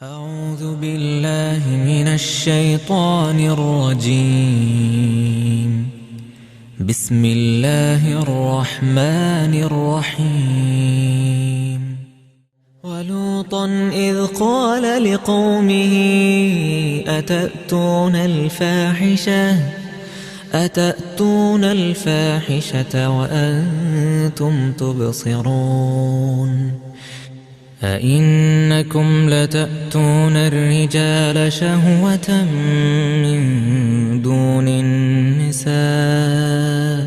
أعوذ بالله من الشيطان الرجيم. بسم الله الرحمن الرحيم. ولوطا إذ قال لقومه أتأتون الفاحشة وأنتم تبصرون أئنكم لتأتون الرجال شهوة من دون النساء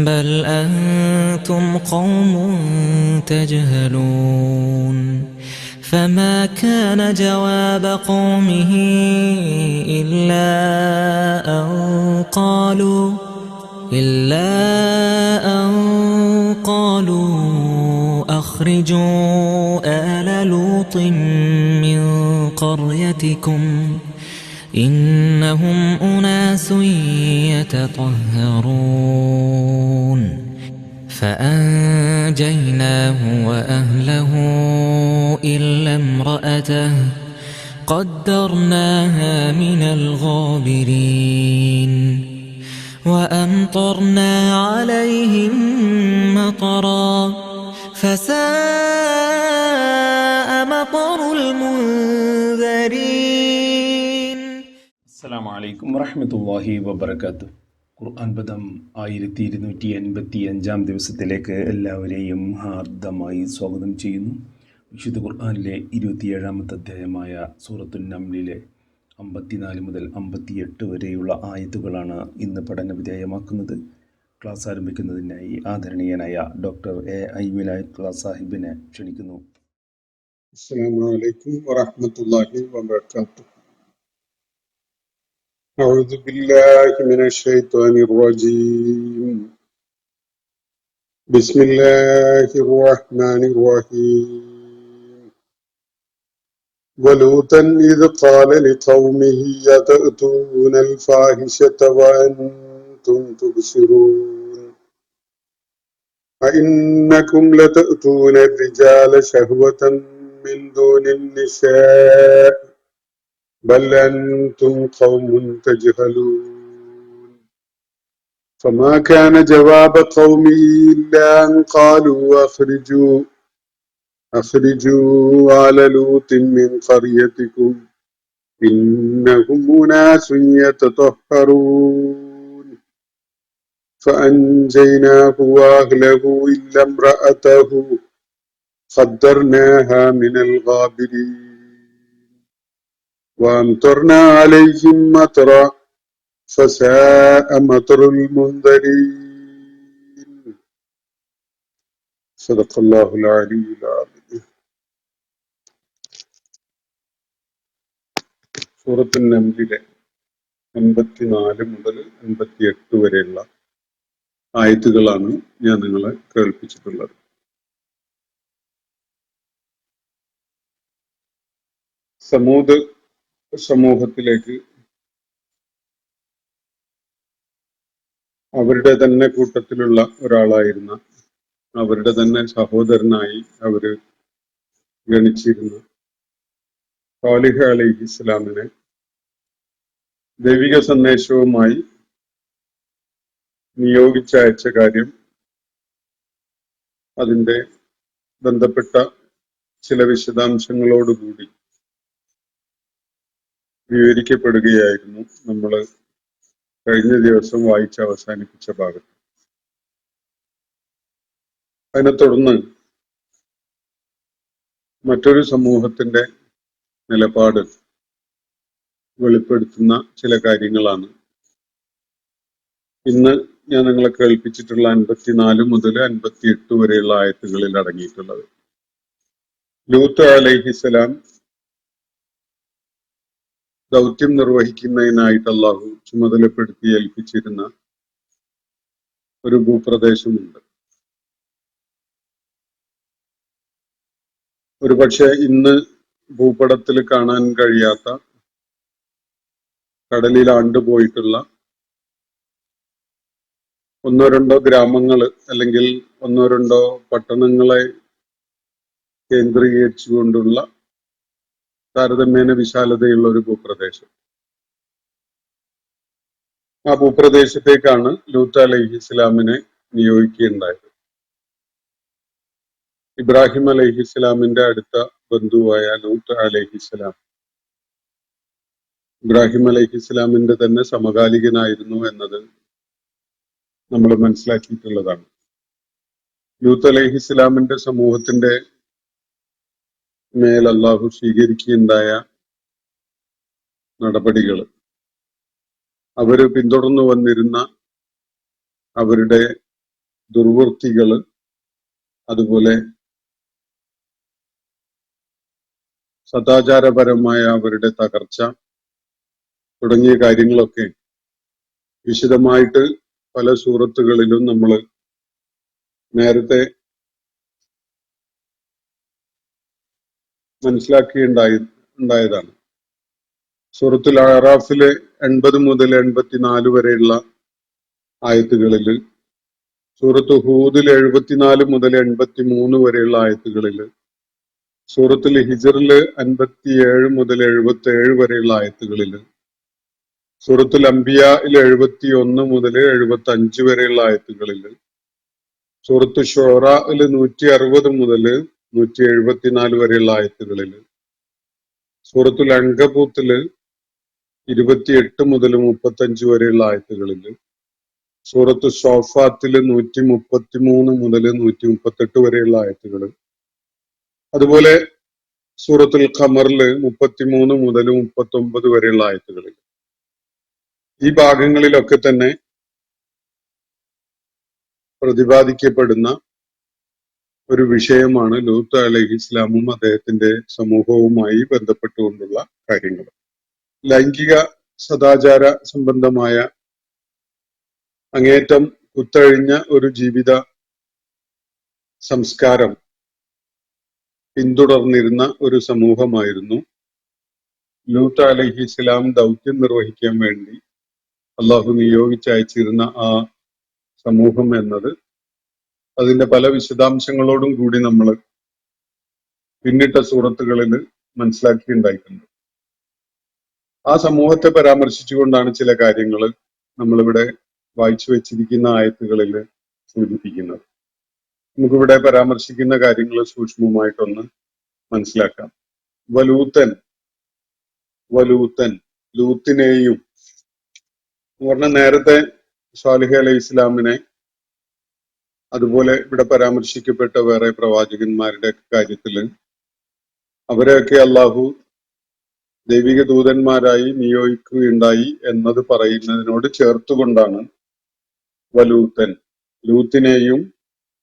بل أنتم قوم تجهلون فما كان جواب قومه إلا أن قالوا أخرجوا آل لوط من قريتكم إنهم أناس يتطهرون فأنجيناه وأهله إلا امرأته قدرناها من الغابرين وأمطرنا عليهم مطرا فساء مطر المنذرين. അസ്സലാമു അലൈക്കും വറഹ്മത്തുള്ളാഹി വബറകാതുഹു. ഖുർആൻ പദം 1285 ദിവസത്തിലേക്ക് എല്ലാവരെയും ഹാർദമായി സ്വാഗതം ചെയ്യുന്നു. വിശുദ്ധ ഖുർആനിലെ 27-ാമത്തെ അധ്യായമായ സൂറത്തുൻ നംലിലെ 54 മുതൽ 58 വരെയുള്ള ആയത്തുകളാണ് ഇന്ന് പഠന വിധേയമാക്കുന്നത്. ക്ലാസ് ആരംഭിക്കുന്നതിനായി ആദരണീയനായ ഡോക്ടർ എ വിലായത്തുള്ള സാഹിബിനെ ക്ഷണിക്കുന്നു. അസ്സലാമു അലൈക്കും വറഹ്മത്തുള്ളാഹി വബറകാതുഹു. أعوذ بالله من الشيطان الرجيم. بسم الله الرحمن الرحيم. ولوطا إذ قال لقومه أتأتون الفاحشة وأنتم تبصرون أئنكم لتأتون الرجال شهوة من دون النساء بل أنتم قوم تجهلون فما كان جواب قومه إلا أن قالوا أخرجوا آل لوط من قريتكم إنهم أناس يتطهرون فأنجيناه وأهله إلا امرأته قدرناها من الغابرين وأمطرنا عليهم مطرا فساء مطر المنذرين. صدق الله العلي العظيم. സൂറത്തുൻ നംലിലെ 54 മുതൽ 58 വരെയുള്ള ആയത്തുകളാണ് ഞാൻ നിങ്ങളെ കേൾപ്പിച്ചിട്ടുള്ളത്. സമൂഹത്തിലേക്ക് അവരുടെ തന്നെ കൂട്ടത്തിലുള്ള ഒരാളായിരുന്ന, അവരുടെ തന്നെ സഹോദരനായി അവര് ഗണിച്ചിരുന്ന സാലിഹ് അലൈഹിസ്സലാമിനെ ദൈവിക സന്ദേശവുമായി നിയോഗിച്ചയച്ച കാര്യം, അതിന്റെ ബന്ധപ്പെട്ട ചില വിശദാംശങ്ങളോടുകൂടി വിവരിക്കപ്പെടുകയായിരുന്നു നമ്മൾ കഴിഞ്ഞ ദിവസം വായിച്ച് അവസാനിപ്പിച്ച ഭാഗത്ത്. അതിനെ തുടർന്ന് മറ്റൊരു സമൂഹത്തിന്റെ നിലപാട് വെളിപ്പെടുത്തുന്ന ചില കാര്യങ്ങളാണ് ഇന്ന് ഞാൻ നിങ്ങളെ കേൾപ്പിച്ചിട്ടുള്ള 54 മുതൽ 58 വരെയുള്ള ആയത്തുകളിൽ അടങ്ങിയിട്ടുള്ളത്. ലൂത്ത് അലൈഹിസ്സലാം ദൗത്യം നിർവഹിക്കുന്നതിനായിട്ട് അള്ളാഹു ചുമതലപ്പെടുത്തി ഏൽപ്പിച്ചിരുന്ന ഒരു ഭൂപ്രദേശമുണ്ട്. ഒരുപക്ഷെ ഇന്ന് ഭൂപടത്തിൽ കാണാൻ കഴിയാത്ത, കടലിൽ ആണ്ടുപോയിട്ടുള്ള ഒന്നോ രണ്ടോ ഗ്രാമങ്ങൾ അല്ലെങ്കിൽ ഒന്നോ രണ്ടോ പട്ടണങ്ങളെ കേന്ദ്രീകരിച്ചുകൊണ്ടുള്ള താരതമ്യേന വിശാലതയുള്ള ഒരു ഭൂപ്രദേശം. ആ ഭൂപ്രദേശത്തേക്കാണ് ലൂത്ത് അലൈഹിസ്സലാമിനെ നിയോഗിക്കുകയുണ്ടായത്. ഇബ്രാഹിം അലൈഹിസ്സലാമിന്റെ അടുത്ത ബന്ധുവായ ലൂത്ത് അലൈഹിസ്സലാം ഇബ്രാഹിം അലൈഹിസ്സലാമിന്റെ തന്നെ സമകാലികനായിരുന്നു എന്നത് നമ്മൾ മനസ്സിലാക്കിയിട്ടുള്ളതാണ്. ലൂത്ത് അലൈഹിസ്സലാമിന്റെ സമൂഹത്തിന്റെ മേൽ അള്ളാഹു സ്വീകരിക്കുകയുണ്ടായ നടപടികൾ, അവര് പിന്തുടർന്നു വന്നിരുന്ന അവരുടെ ദുർവൃത്തികൾ, അതുപോലെ സദാചാരപരമായ അവരുടെ തകർച്ച തുടങ്ങിയ കാര്യങ്ങളൊക്കെ വിശദമായിട്ട് പല സൂറത്തുകളിലും നമ്മൾ നേരത്തെ ഉണ്ടായതാണ്. സൂറത്തുൽ അറാഫിലെ 80 മുതൽ 84 വരെയുള്ള ആയത്തുകളിൽ, സൂറത്ത് ഹൂദിൽ 74 മുതൽ 83 വരെയുള്ള ആയത്തുകളിൽ, സൂറത്തുൽ ഹിജറിൽ 57 മുതൽ 77 വരെയുള്ള ആയത്തുകളിൽ, സൂറത്തുൽ അംബിയായിൽ 71 മുതൽ 75 വരെയുള്ള ആയത്തുകളിൽ, സൂറത്ത് ഷുറായിൽ 160 മുതൽ 174 വരെയുള്ള ആയത്തുകളിൽ, സൂറത്തുൽ അൻകബൂത്തില് 28 മുതൽ 35 വരെയുള്ള ആയത്തുകളിൽ, സൂറത്ത് സോഫാത്തില് 133 മുതൽ 138 വരെയുള്ള ആയത്തുകൾ, അതുപോലെ സൂറത്തുൽ ഖമറില് 33 മുതൽ 39 വരെയുള്ള ആയത്തുകളിൽ, ഈ ഭാഗങ്ങളിലൊക്കെ തന്നെ പ്രതിപാദിക്കപ്പെടുന്ന ഒരു വിഷയമാണ് ലൂത്ത് അലൈഹിസ്സലാമും അദ്ദേഹത്തിന്റെ സമൂഹവുമായി ബന്ധപ്പെട്ടുകൊണ്ടുള്ള കാര്യങ്ങൾ. ലൈംഗിക സദാചാര സംബന്ധമായ അങ്ങേറ്റം കുത്തഴിഞ്ഞ ഒരു ജീവിത സംസ്കാരം പിന്തുടർന്നിരുന്ന ഒരു സമൂഹമായിരുന്നു ലൂത്ത് അലൈഹിസ്സലാം ദൗത്യം നിർവഹിക്കാൻ വേണ്ടി അള്ളാഹു നിയോഗിച്ചയച്ചിരുന്ന ആ സമൂഹം എന്നത് അതിന്റെ പല വിശദാംശങ്ങളോടും കൂടി നമ്മൾ പിന്നിട്ട സൂറത്തുകളിൽ മനസ്സിലാക്കിയിട്ടുണ്ടായിട്ടുണ്ട്. ആ സമൂഹത്തെ പരാമർശിച്ചുകൊണ്ടാണ് ചില കാര്യങ്ങൾ നമ്മളിവിടെ വായിച്ചു വെച്ചിരിക്കുന്ന ആയത്തുകളിൽ സൂചിപ്പിക്കുന്നത്. നമുക്കിവിടെ പരാമർശിക്കുന്ന കാര്യങ്ങൾ സൂക്ഷ്മമായിട്ടൊന്ന് മനസ്സിലാക്കാം. വലൂത്തൻ ലൂത്തിനെയും പറഞ്ഞ നേരത്തെ സ്വാലിഹ് അലൈഹി ഇസ്ലാമിനെ, അതുപോലെ ഇവിടെ പരാമർശിക്കപ്പെട്ട വേറെ പ്രവാചകന്മാരുടെ കാര്യത്തില് അവരെയൊക്കെ അള്ളാഹു ദൈവിക ദൂതന്മാരായി നിയോഗിക്കുകയുണ്ടായി എന്നത് പറയുന്നതിനോട് ചേർത്തുകൊണ്ടാണ് ലൂത്തിനെയും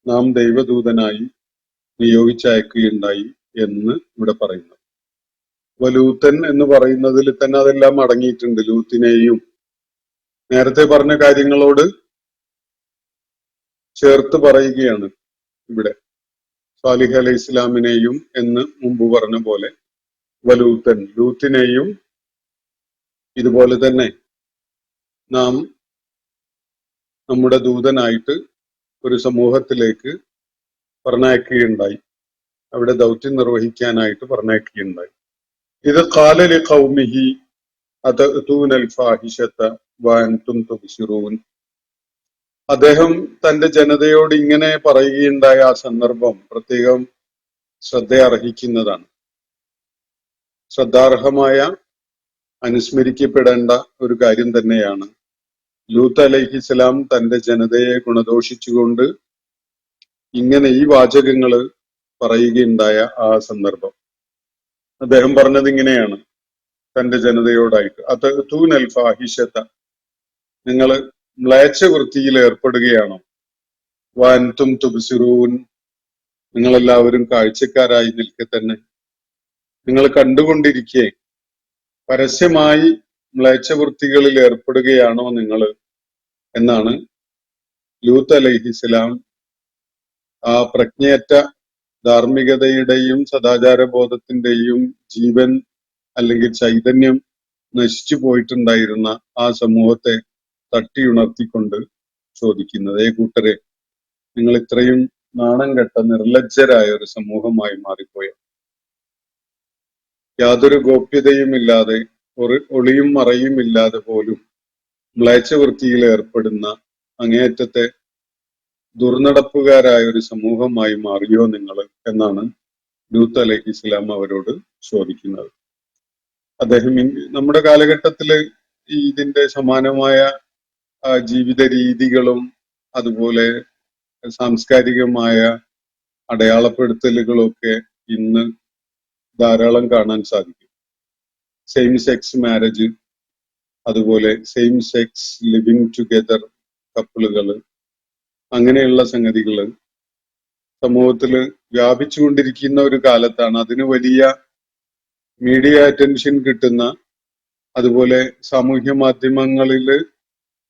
നാം ദൈവദൂതനായി നിയോഗിച്ചയക്കുകയുണ്ടായി എന്ന് ഇവിടെ പറയുന്നത്. വലൂത്തൻ എന്ന് പറയുന്നതിൽ തന്നെ അതെല്ലാം അടങ്ങിയിട്ടുണ്ട്. ലൂത്തിനെയും നേരത്തെ പറഞ്ഞ കാര്യങ്ങളോട് ചേർത്ത് പറയുകയാണ് ഇവിടെ. സാലിഹ് അലൈഹി ഇസ്ലാമിനെയും എന്ന് മുമ്പ് പറഞ്ഞ പോലെ ലൂത്തിനെയും ഇതുപോലെ തന്നെ നാം നമ്മുടെ ദൂതനായിട്ട് ഒരു സമൂഹത്തിലേക്ക് പറഞ്ഞയക്കുകയുണ്ടായി, അവിടെ ദൗത്യം നിർവഹിക്കാനായിട്ട് പറഞ്ഞയക്കുകയുണ്ടായി. ഇത് ഖാലലി ഖൗമിഹി അതഅതൂനൽ ഫാഹിഷത വഅൻതും തുബ്സിറൂൻ. അദ്ദേഹം തന്റെ ജനതയോട് ഇങ്ങനെ പറയുകയുണ്ടായ ആ സന്ദർഭം പ്രത്യേകം ശ്രദ്ധ അർഹിക്കുന്നതാണ്. ശ്രദ്ധാർഹമായ അനുസ്മരിക്കപ്പെടേണ്ട ഒരു കാര്യം തന്നെയാണ്. ലൂത്ത് അലൈഹിസ്സലാം തന്റെ ജനതയെ ഗുണദോഷിച്ചുകൊണ്ട് ഇങ്ങനെ ഈ വാചകങ്ങള് പറയുകയുണ്ടായ ആ സന്ദർഭം. അദ്ദേഹം പറഞ്ഞത് ഇങ്ങനെയാണ് തന്റെ ജനതയോടായിട്ട്: അതഅതൂനൽ ഫാഹിഷത, നിങ്ങൾ മ്ലേച്ഛ വൃത്തിയിൽ ഏർപ്പെടുകയാണോ? വഅൻതും തുബ്സിറൂൻ, നിങ്ങളെല്ലാവരും കാഴ്ചക്കാരായി നിൽക്കെ തന്നെ, നിങ്ങൾ കണ്ടുകൊണ്ടിരിക്കെ പരസ്യമായി മ്ലേച്ഛവൃത്തികളിൽ ഏർപ്പെടുകയാണോ നിങ്ങൾ എന്നാണ് ലൂത്ത് അലൈഹിസ്സലാം ആ പ്രജ്ഞയറ്റ ധാർമ്മികതയുടെയും സദാചാരബോധത്തിന്റെയും ജീവൻ അല്ലെങ്കിൽ ചൈതന്യം നശിച്ചു പോയിട്ടുണ്ടായിരുന്ന ആ സമൂഹത്തെ തട്ടിയുണർത്തിക്കൊണ്ട് ചോദിക്കുന്നത്. കൂട്ടരെ, നിങ്ങൾ ഇത്രയും നാണം കെട്ട നിർലജ്ജരായ ഒരു സമൂഹമായി മാറിപ്പോയ. യാതൊരു ഗോപ്യതയുമില്ലാതെ ഒളിയും മറയുമില്ലാതെ പോലും മ്ലേച്ഛവൃത്തിയിൽ ഏർപ്പെടുന്ന അങ്ങേയറ്റത്തെ ദുർനടപ്പുകാരായ ഒരു സമൂഹമായി മാറിയോ നിങ്ങൾ എന്നാണ് ലൂത്ത് അലൈഹിസ്സലാം അവരോട് ചോദിക്കുന്നത്. അദ്ദേഹം നമ്മുടെ കാലഘട്ടത്തില് ഇതിന്റെ സമാനമായ ജീവിത രീതികളും അതുപോലെ സാംസ്കാരികമായ അടയാളപ്പെടുത്തലുകളൊക്കെ ഇന്ന് ധാരാളം കാണാൻ സാധിക്കും. സെയിം സെക്സ് മാരേജ്, അതുപോലെ സെയിം സെക്സ് ലിവിങ് ടുഗെദർ കപ്പിളുകള്, അങ്ങനെയുള്ള സംഗതികള് സമൂഹത്തില് വ്യാപിച്ചുകൊണ്ടിരിക്കുന്ന ഒരു കാലത്താണ്. അതിന് വലിയ മീഡിയ അറ്റൻഷൻ കിട്ടുന്ന, അതുപോലെ സാമൂഹ്യ മാധ്യമങ്ങളില്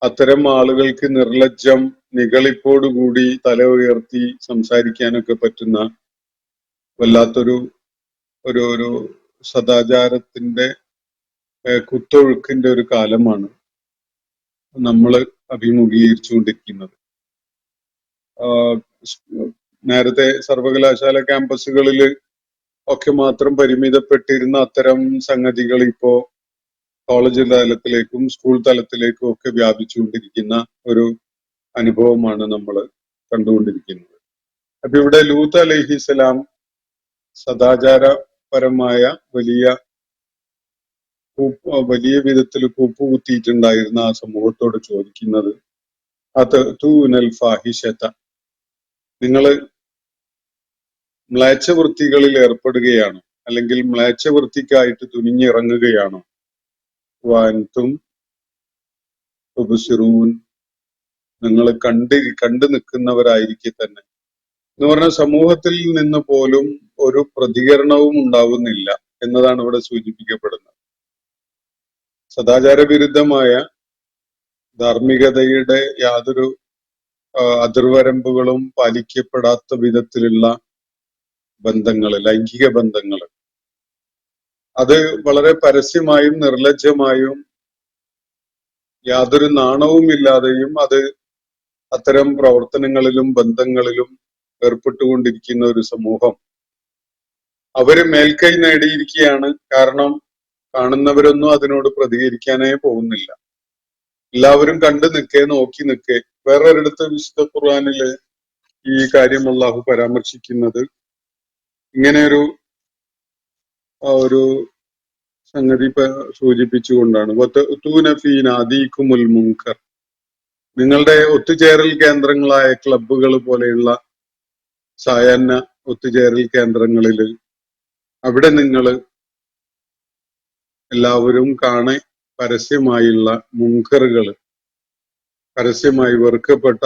അത്തരം ആളുകൾക്ക് നിർലജ്ജം നിഗളിപ്പോടുകൂടി തല ഉയർത്തി സംസാരിക്കാനൊക്കെ പറ്റുന്ന വല്ലാത്തൊരു ഒരു ഒരു സദാചാരത്തിന്റെ കുത്തൊഴുക്കിന്റെ ഒരു കാലമാണ് നമ്മൾ അഭിമുഖീകരിച്ചുകൊണ്ടിരിക്കുന്നത്. നേരത്തെ സർവകലാശാല ക്യാമ്പസുകളിൽ ഒക്കെ മാത്രം പരിമിതപ്പെട്ടിരുന്ന അത്തരം സംഗതികൾ ഇപ്പോ കോളേജ് തലത്തിലേക്കും സ്കൂൾ തലത്തിലേക്കും ഒക്കെ വ്യാപിച്ചുകൊണ്ടിരിക്കുന്ന ഒരു അനുഭവമാണ് നമ്മൾ കണ്ടുകൊണ്ടിരിക്കുന്നത്. അപ്പൊ ഇവിടെ ലൂത്ത് അലൈഹിസ്സലാം സദാചാരപരമായ വലിയ വിധത്തിൽ കൂപ്പുകുത്തിയിട്ടുണ്ടായിരുന്ന ആ സമൂഹത്തോട് ചോദിക്കുന്നത്, അതൂനൽ ഫാഹിഷത, നിങ്ങള് മ്ലേച്ഛവൃത്തികളിൽ ഏർപ്പെടുകയാണോ, അല്ലെങ്കിൽ മ്ലേച്ഛവൃത്തിക്കായിട്ട് തുനിഞ്ഞിറങ്ങുകയാണോ? വഅൻതും തുബ്സിറൂൻ, നിങ്ങൾ കണ്ടു നിൽക്കുന്നവരായിരിക്കെ തന്നെ എന്ന് പറഞ്ഞ സമൂഹത്തിൽ നിന്ന് പോലും ഒരു പ്രതികരണവും ഉണ്ടാവുന്നില്ല എന്നതാണ് ഇവിടെ സൂചിപ്പിക്കപ്പെടുന്നത്. സദാചാര വിരുദ്ധമായ ധാർമ്മികതയുടെ യാതൊരു അതിർവരമ്പുകളും പാലിക്കപ്പെടാത്ത വിധത്തിലുള്ള ബന്ധങ്ങള്, ലൈംഗിക ബന്ധങ്ങള്, അത് വളരെ പരസ്യമായും നിർലജ്ജമായും യാതൊരു നാണവും ഇല്ലാതെയും അത് അത്തരം പ്രവർത്തനങ്ങളിലും ബന്ധങ്ങളിലും ഏർപ്പെട്ടുകൊണ്ടിരിക്കുന്ന ഒരു സമൂഹം അവര് മേൽക്കൈ നേടിയിരിക്കുകയാണ്. കാരണം കാണുന്നവരൊന്നും അതിനോട് പ്രതികരിക്കാനേ പോകുന്നില്ല. എല്ലാവരും കണ്ടു നിൽക്കേ, നോക്കി നിൽക്കേ. വേറൊരിടത്ത് വിശുദ്ധ ഖുർആനില് ഈ കാര്യം അല്ലാഹു പരാമർശിക്കുന്നത് ഇങ്ങനെ ഒരു സംഗതി സൂചിപ്പിച്ചുകൊണ്ടാണ്. മുൻകർ, നിങ്ങളുടെ ഒത്തുചേരൽ കേന്ദ്രങ്ങളായ ക്ലബ്ബുകൾ പോലെയുള്ള സായാഹ്ന ഒത്തുചേരൽ കേന്ദ്രങ്ങളില് അവിടെ നിങ്ങൾ എല്ലാവരും കാണെ പരസ്യമായുള്ള മുൻകറുകൾ, പരസ്യമായി വെറുക്കപ്പെട്ട,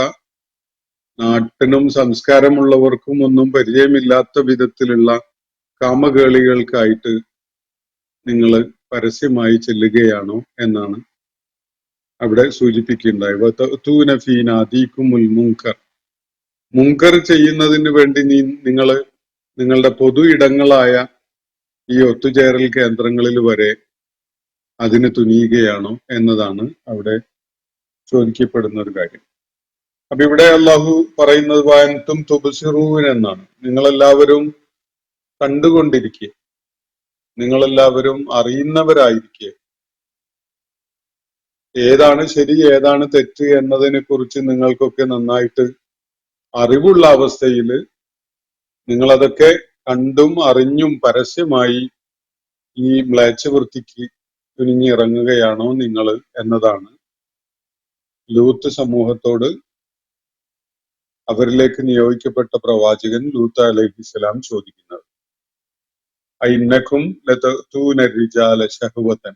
നാട്ടിനും സംസ്കാരമുള്ളവർക്കും ഒന്നും പരിചയമില്ലാത്ത വിധത്തിലുള്ള കാമകേളികൾക്കായിട്ട് നിങ്ങൾ പരസ്യമായി ചെല്ലുകയാണോ എന്നാണ് അവിടെ സൂചിപ്പിക്കുകയുണ്ടായി. മുൻകർ ചെയ്യുന്നതിന് വേണ്ടി നിങ്ങളുടെ പൊതു ഇടങ്ങളായ ഈ ഒത്തുചേരൽ കേന്ദ്രങ്ങളിൽ വരെ അതിന് തുനിയുകയാണോ എന്നതാണ് അവിടെ ചോദിക്കപ്പെടുന്ന ഒരു കാര്യം. അപ്പൊ ഇവിടെ അള്ളാഹു പറയുന്നത് വഅൻതും തുബ്സിറൂൻ എന്നാണ്. നിങ്ങളെല്ലാവരും കണ്ടുകൊണ്ടിരിക്കുക, നിങ്ങളെല്ലാവരും അറിയുന്നവരായിരിക്കുക. ഏതാണ് ശരി ഏതാണ് തെറ്റ് എന്നതിനെ കുറിച്ച് നിങ്ങൾക്കൊക്കെ നന്നായിട്ട് അറിവുള്ള അവസ്ഥയിൽ നിങ്ങളതൊക്കെ കണ്ടും അറിഞ്ഞും പരസ്യമായി ഈ മ്ലേച്ഛവൃത്തിക്ക് തുനിഞ്ഞിറങ്ങുകയാണോ നിങ്ങൾ എന്നതാണ് ലൂത്ത് സമൂഹത്തോട് അവരിലേക്ക് നിയോഗിക്കപ്പെട്ട പ്രവാചകൻ ലൂത്ത് അലൈഹിസ്സലാം ചോദിക്കുന്നത്. അഇന്നക്കും ലതൂന റിജാല ശഹവതൻ,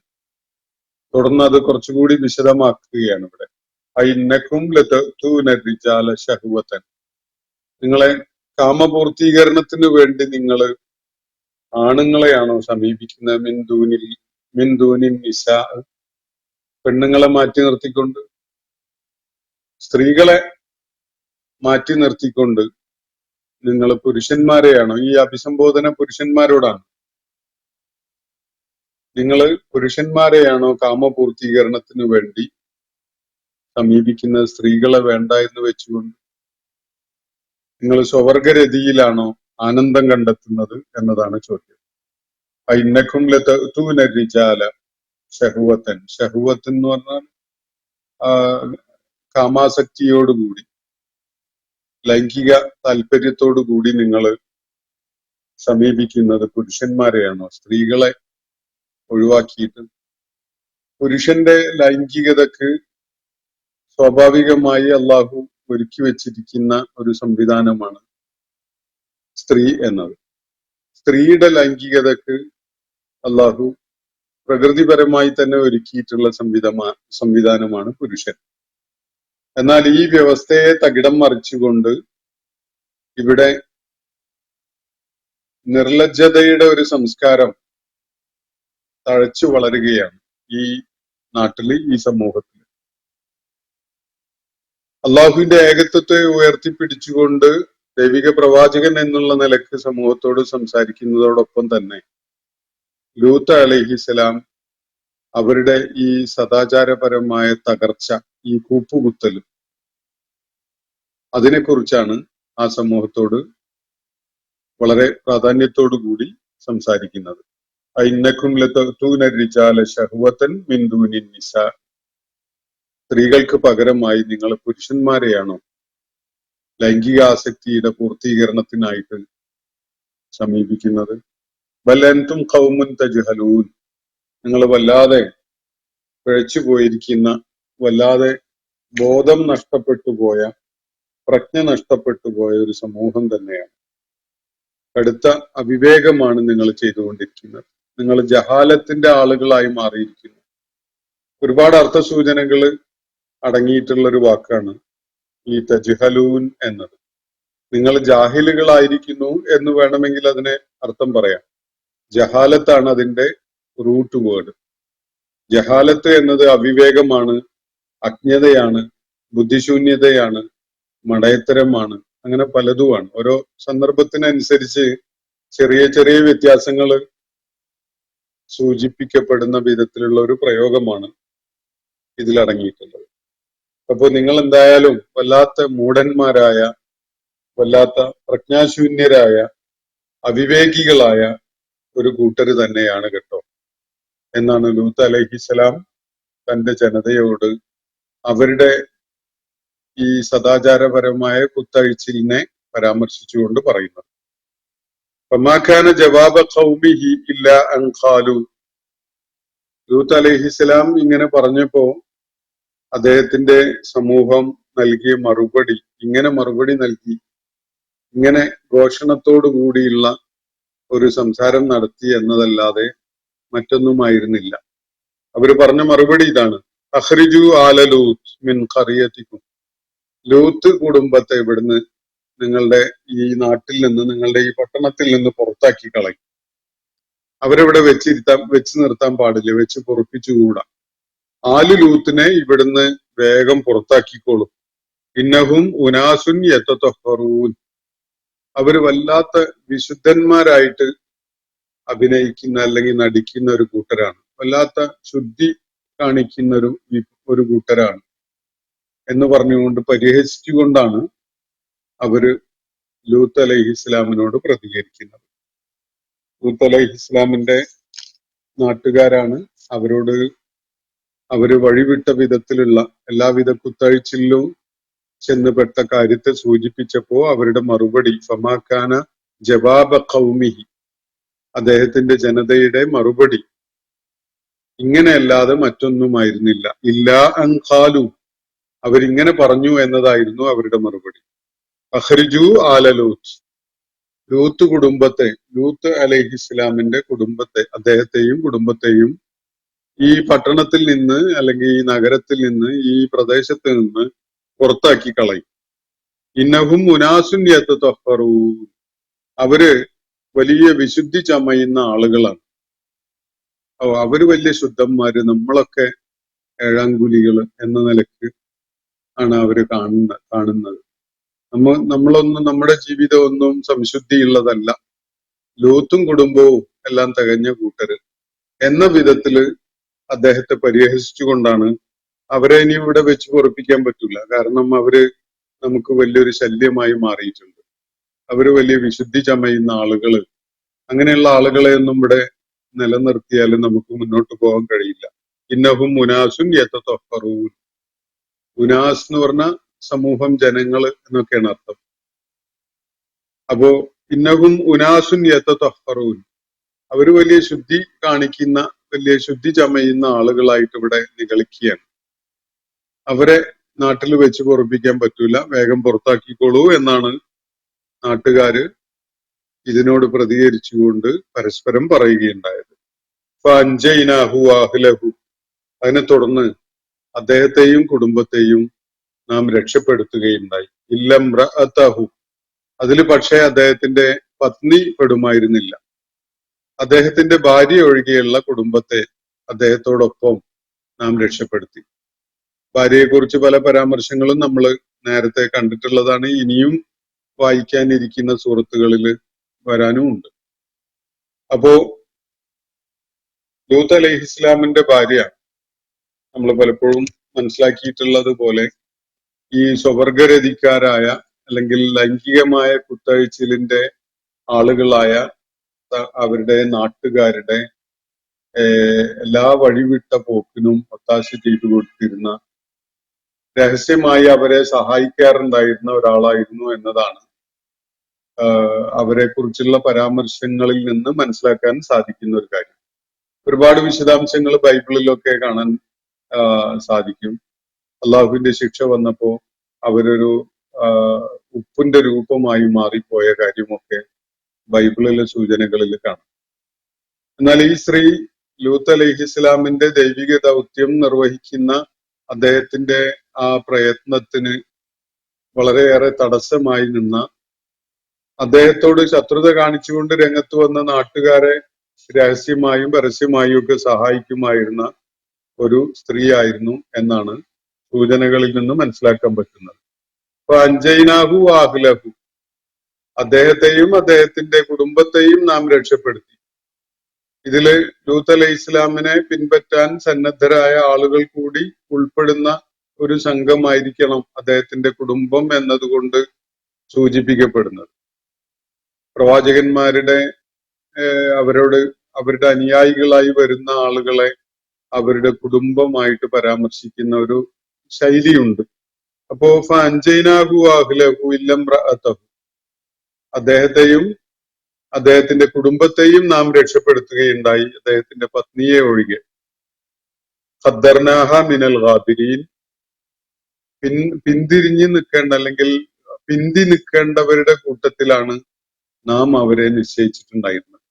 തുടർന്ന് അത് കുറച്ചുകൂടി വിശദമാക്കുകയാണ് ഇവിടെ. അഇന്നക്കും ലതൂന റിജാല ശഹവതൻ, നിങ്ങളെ കാമപൂർത്തീകരണത്തിന് വേണ്ടി നിങ്ങൾ ആണുങ്ങളെയാണോ സമീപിക്കുന്നത്? മിൻ ദൂനിൻ നിസാ, പെണ്ണുങ്ങളെ മാറ്റി നിർത്തിക്കൊണ്ട്, സ്ത്രീകളെ മാറ്റി നിർത്തിക്കൊണ്ട് നിങ്ങൾ പുരുഷന്മാരെയാണോ? ഈ അഭിസംബോധന പുരുഷന്മാരോടാണ്. നിങ്ങൾ പുരുഷന്മാരെയാണോ കാമപൂർത്തീകരണത്തിന് വേണ്ടി സമീപിക്കുന്നത്? സ്ത്രീകളെ വേണ്ട എന്ന് വെച്ചുകൊണ്ട് നിങ്ങൾ സ്വവർഗരതിയിലാണോ ആനന്ദം കണ്ടെത്തുന്നത് എന്നതാണ് ചോദ്യം. ഇന്നക്കും ലതൂന റിജാല ഷഹ്വത്തൻ. ഷഹ്വത്ത് എന്ന് പറഞ്ഞാൽ കാമാസക്തിയോടുകൂടി, ലൈംഗിക താല്പര്യത്തോടുകൂടി നിങ്ങൾ സമീപിക്കുന്നത് പുരുഷന്മാരെയാണോ? സ്ത്രീകളെ ഒഴിവാക്കിയിട്ട് പുരുഷന്റെ ലൈംഗികതക്ക് സ്വാഭാവികമായി അള്ളാഹു ഒരുക്കി വെച്ചിരിക്കുന്ന ഒരു സംവിധാനമാണ് സ്ത്രീ എന്നത്. സ്ത്രീയുടെ ലൈംഗികതക്ക് അള്ളാഹു പ്രകൃതിപരമായി തന്നെ ഒരുക്കിയിട്ടുള്ള സംവിധാനമാണ് പുരുഷൻ. എന്നാൽ ഈ വ്യവസ്ഥയെ തകിടം മറിച്ചുകൊണ്ട് ഇവിടെ നിർലജ്ജതയുടെ ഒരു സംസ്കാരം തഴച്ചു വളരുകയാണ് ഈ നാട്ടില്, ഈ സമൂഹത്തിൽ. അള്ളാഹുവിന്റെ ഏകത്വത്തെ ഉയർത്തിപ്പിടിച്ചുകൊണ്ട് ദൈവിക പ്രവാചകൻ എന്നുള്ള നിലക്ക് സമൂഹത്തോട് സംസാരിക്കുന്നതോടൊപ്പം തന്നെ ലൂത്ത് അലൈഹിസ്സലാം അവരുടെ ഈ സദാചാരപരമായ തകർച്ച, ഈ കൂപ്പുകുത്തൽ, അതിനെക്കുറിച്ചാണ് ആ സമൂഹത്തോട് വളരെ പ്രാധാന്യത്തോടു കൂടി സംസാരിക്കുന്നത്. ഇന്നക്കും ലതൂന റിജാല ശഹ്വതൻ മിൻ ദൂനിൻ നിസാ. സ്ത്രീകൾക്ക് പകരമായി നിങ്ങൾ പുരുഷന്മാരെയാണോ ലൈംഗിക ആസക്തിയുടെ പൂർത്തീകരണത്തിനായിട്ട് സമീപിക്കുന്നത്? ബൽ അൻതും ഖൗമുൻ തജ്ഹലൂൻ. നിങ്ങൾ വല്ലാതെ പിഴച്ചു പോയിരിക്കുന്ന, വല്ലാതെ ബോധം നഷ്ടപ്പെട്ടു പോയ, പ്രജ്ഞ നഷ്ടപ്പെട്ടു പോയ ഒരു സമൂഹം തന്നെയാണ്. കടുത്ത അവിവേകമാണ് നിങ്ങൾ ചെയ്തുകൊണ്ടിരിക്കുന്നത്. നിങ്ങൾ ജഹാലത്തിന്റെ ആളുകളായി മാറിയിരിക്കുന്നു. ഒരുപാട് അർത്ഥസൂചനകൾ അടങ്ങിയിട്ടുള്ള ഒരു വാക്കാണ് ഈ തജ്ഹലൂൻ എന്നത്. നിങ്ങൾ ജാഹിലുകളായിരിക്കുന്നു എന്ന് വേണമെങ്കിൽ അതിനെ അർത്ഥം പറയാം. ജഹാലത്താണ് അതിന്റെ റൂട്ട് വേർഡ്. ജഹാലത്ത് എന്നത് അവിവേകമാണ്, അജ്ഞതയാണ്, ബുദ്ധിശൂന്യതയാണ്, മടയത്തരമാണ്, അങ്ങനെ പലതുമാണ്. ഓരോ സന്ദർഭത്തിനനുസരിച്ച് ചെറിയ ചെറിയ വ്യത്യാസങ്ങൾ സൂചിപ്പിക്കപ്പെടുന്ന വിധത്തിലുള്ള ഒരു പ്രയോഗമാണ് ഇതിലടങ്ങിയിട്ടുള്ളത്. അപ്പോൾ നിങ്ങൾ എന്തായാലും വല്ലാത്ത മൂഢന്മാരായ, വല്ലാത്ത പ്രജ്ഞാശൂന്യരായ, അവിവേകികളായ ഒരു കൂട്ടര് തന്നെയാണ് കേട്ടോ എന്നാണ് ലൂത്ത് അലൈഹിസ്സലാം തന്റെ ജനതയോട് അവരുടെ ഈ സദാചാരപരമായ കുത്തഴിച്ചിലിനെ പരാമർശിച്ചുകൊണ്ട് പറയുന്നത്. ഫമാകാന ജവാബ ഖൗമിഹി ഇല്ലാ അൻ ഖാലു. ലൂത്ത് അലൈഹിസ്സലാം ഇങ്ങനെ പറഞ്ഞപ്പോ അദ്ദേഹത്തിന്റെ സമൂഹം നൽകിയ മറുപടി, ഇങ്ങനെ മറുപടി നൽകി, ഇങ്ങനെ ഘോഷണത്തോടു കൂടിയുള്ള ഒരു സംസാരം നടത്തി എന്നതല്ലാതെ മറ്റൊന്നുമായിരുന്നില്ല. അവര് പറഞ്ഞ മറുപടി ഇതാണ്: അഖ്രിജു ആല ലൂത്ത് മിൻ ഖറിയതികും. ലൂത്ത് കുടുംബത്തെ ഇവിടുന്ന്, നിങ്ങളുടെ ഈ നാട്ടിൽ നിന്ന്, നിങ്ങളുടെ ഈ പട്ടണത്തിൽ നിന്ന് പുറത്താക്കി കളയും. അവരെവിടെ വെച്ച് നിർത്താൻ പാടില്ല, വെച്ച് പൊറുപ്പിച്ചുകൂടാ. ആലു ലൂത്തിനെ ഇവിടുന്ന് വേഗം പുറത്താക്കിക്കോളും. ഇന്നഹും ഉനാസുൻ യതതഹറൂൻ. അവര് വല്ലാത്ത വിശുദ്ധന്മാരായിട്ട് അഭിനയിക്കുന്ന അല്ലെങ്കിൽ നടിക്കുന്ന ഒരു കൂട്ടരാണ്, വല്ലാത്ത ശുദ്ധി കാണിക്കുന്ന ഒരു കൂട്ടരാണ് എന്ന് പറഞ്ഞുകൊണ്ട് പരിഹസിച്ചുകൊണ്ടാണ് അവര് ലൂത്ത് അലൈഹിസ്സലാമിനോട് പ്രതികരിക്കുന്നത്. ലൂത്ത് അലൈഹിസ്സലാമിന്റെ നാട്ടുകാരാണ്. അവര് വഴിവിട്ട വിധത്തിലുള്ള എല്ലാവിധ കുത്തഴിച്ചിലും ചെന്നുപെട്ട കാര്യത്തെ സൂചിപ്പിച്ചപ്പോ അവരുടെ മറുപടി ഫമാകാന ജവാബ ഖൗമിഹി, അദ്ദേഹത്തിന്റെ ജനതയുടെ മറുപടി ഇങ്ങനെയല്ലാതെ മറ്റൊന്നുമായിരുന്നില്ല. ഇല്ലാ അൻ ഖാലു, അവരിങ്ങനെ പറഞ്ഞു എന്നതായിരുന്നു അവരുടെ മറുപടി. അഖ്രിജു ആല ലൂത്ത്. ലൂത്ത് കുടുംബത്തെ, ലൂത്ത് അലൈഹിസ്സലാമിന്റെ കുടുംബത്തെ, അദ്ദേഹത്തെയും കുടുംബത്തെയും ഈ പട്ടണത്തിൽ നിന്ന് അല്ലെങ്കിൽ ഈ നഗരത്തിൽ നിന്ന്, ഈ പ്രദേശത്ത് നിന്ന് പുറത്താക്കി കളയും. ഇന്നഹും ഉനാസുൻ യതതഹറൂൻ. അവര് വലിയ വിശുദ്ധി ചമയുന്ന ആളുകളാണ്. അവര് വലിയ ശുദ്ധന്മാര്, നമ്മളൊക്കെ ഏഴാങ്കുലികള് എന്ന നിലക്ക് ആണ് അവര് കാണുന്നത്. നമ്മളൊന്നും, നമ്മുടെ ജീവിതം ഒന്നും സംശുദ്ധിയുള്ളതല്ല, ലൂത്തും കുടുംബവും എല്ലാം തികഞ്ഞ കൂട്ടര് എന്ന വിധത്തില് അദ്ദേഹത്തെ പരിഹസിച്ചുകൊണ്ടാണ്. അവരെ ഇനി ഇവിടെ വെച്ച് പൊറപ്പിക്കാൻ പറ്റൂല, കാരണം അവര് നമുക്ക് വലിയൊരു ശല്യമായി മാറിയിട്ടുണ്ട്. അവര് വലിയ വിശുദ്ധി ചമയുന്ന ആളുകള്, അങ്ങനെയുള്ള ആളുകളെ ഒന്നും ഇവിടെ നിലനിർത്തിയാലും നമുക്ക് മുന്നോട്ട് പോകാൻ കഴിയില്ല. ഇന്നഹും മുനാസുൻ യതതഫറൂൻ. ഉനാസ് എന്ന് പറഞ്ഞ സമൂഹം, ജനങ്ങൾ എന്നൊക്കെയാണ് അർത്ഥം. അപ്പോ ഇന്നഹും ഉനാസുൻ യതതഫറൂൻ, അവര് വലിയ ശുദ്ധി കാണിക്കുന്ന, വലിയ ശുദ്ധി ചമയുന്ന ആളുകളായിട്ട് ഇവിടെ നിഗളിക്കുകയാണ്. അവരെ നാട്ടിൽ വെച്ച് പൊറപ്പിക്കാൻ പറ്റൂല, വേഗം പുറത്താക്കിക്കോളൂ എന്നാണ് നാട്ടുകാര് ഇതിനോട് പ്രതികരിച്ചുകൊണ്ട് പരസ്പരം പറയുകയുണ്ടായത്. ഫഅൻജയ്നാഹു വഅഹ്ലഹു, അതിനെ തുടർന്ന് അദ്ദേഹത്തെയും കുടുംബത്തെയും നാം രക്ഷപ്പെടുത്തുകയുണ്ടായി. ഇല്ലംറഅതഹു, അതിൽ പക്ഷേ അദ്ദേഹത്തിന്റെ പത്നി പെടുമായിരുന്നില്ല. അദ്ദേഹത്തിന്റെ ഭാര്യ ഒഴികെയുള്ള കുടുംബത്തെ അദ്ദേഹത്തോടൊപ്പം നാം രക്ഷപ്പെടുത്തി. ഭാര്യയെക്കുറിച്ച് പല പരാമർശങ്ങളും നമ്മൾ നേരത്തെ കണ്ടിട്ടുള്ളതാണ്. ഇനിയും വായിക്കാനിരിക്കുന്ന സൂറത്തുകളിൽ വരാനും ഉണ്ട്. അപ്പോ ലൂത്ത് അലൈഹിസ്ലാമിന്റെ ഭാര്യ നമ്മൾ പലപ്പോഴും മനസ്സിലാക്കിയിട്ടുള്ളത് പോലെ ഈ സ്വവർഗരതിക്കാരായ അല്ലെങ്കിൽ ലൈംഗികമായ കുത്തഴിച്ചിലിന്റെ ആളുകളായ അവരുടെ നാട്ടുകാരുടെ എല്ലാ വഴിവിട്ട പോക്കിനും ഒത്താശ ചെയ്തു കൊടുത്തിരുന്ന, രഹസ്യമായി അവരെ സഹായിക്കാറുണ്ടായിരുന്ന ഒരാളായിരുന്നു എന്നതാണ് അവരെ കുറിച്ചുള്ള പരാമർശങ്ങളിൽ നിന്ന് മനസ്സിലാക്കാൻ സാധിക്കുന്ന ഒരു കാര്യം. ഒരുപാട് വിശദാംശങ്ങൾ ബൈബിളിലൊക്കെ കാണാൻ സാധിക്കും. അള്ളാഹുവിന്റെ ശിക്ഷ വന്നപ്പോ അവരൊരു ഉപ്പിന്റെ രൂപമായി മാറിപ്പോയ കാര്യമൊക്കെ ബൈബിളിലെ സൂചനകളിൽ കാണാം. എന്നാൽ ഈ സ്ത്രീ ലൂത്ത് അലൈഹിസ്ലാമിന്റെ ദൈവിക ദൗത്യം നിർവഹിക്കുന്ന അദ്ദേഹത്തിന്റെ ആ പ്രയത്നത്തിന് വളരെയേറെ തടസ്സമായി നിന്ന, അദ്ദേഹത്തോട് ശത്രുത കാണിച്ചുകൊണ്ട് രംഗത്ത് വന്ന നാട്ടുകാരെ രഹസ്യമായും പരസ്യമായും ഒക്കെ സഹായിക്കുമായിരുന്ന ഒരു സ്ത്രീ ആയിരുന്നു എന്നാണ് സൂചനകളിൽ നിന്ന് മനസ്സിലാക്കാൻ പറ്റുന്നത്. അപ്പൊ അൻജൈനാഹു ആഹ്ലഹു, അദ്ദേഹത്തെയും അദ്ദേഹത്തിന്റെ കുടുംബത്തെയും നാം രക്ഷപ്പെടുത്തി. ഇതില് ലൂത്ത് അലൈഹി ഇസ്ലാമിനെ പിൻപറ്റാൻ സന്നദ്ധരായ ആളുകൾ കൂടി ഉൾപ്പെടുന്ന ഒരു സംഘമായിരിക്കണം അദ്ദേഹത്തിന്റെ കുടുംബം എന്നതുകൊണ്ട് സൂചിപ്പിക്കപ്പെടുന്നത്. പ്രവാചകന്മാരുടെ അവരുടെ അനുയായികളായി വരുന്ന ആളുകളെ അവരുടെ കുടുംബമായിട്ട് പരാമർശിക്കുന്ന ഒരു ശൈലിയുണ്ട്. അപ്പോ ഫഅൻജയ്നാഹു വഅഹ്ലഹു ഇല്ലംറഅതഹു, അദ്ദേഹത്തെയും അദ്ദേഹത്തിന്റെ കുടുംബത്തെയും നാം രക്ഷപ്പെടുത്തുകയുണ്ടായി, അദ്ദേഹത്തിന്റെ പത്നിയെ ഒഴികെ. ഖദ്ദർനാഹ മിനൽ ഗാബിരീൻ, പിന്തിരിഞ്ഞു നിൽക്കേണ്ട അല്ലെങ്കിൽ പിന്തി നിൽക്കേണ്ടവരുടെ കൂട്ടത്തിലാണ് നാം അവരെ നിശ്ചയിച്ചിട്ടുണ്ടായിരുന്നത്.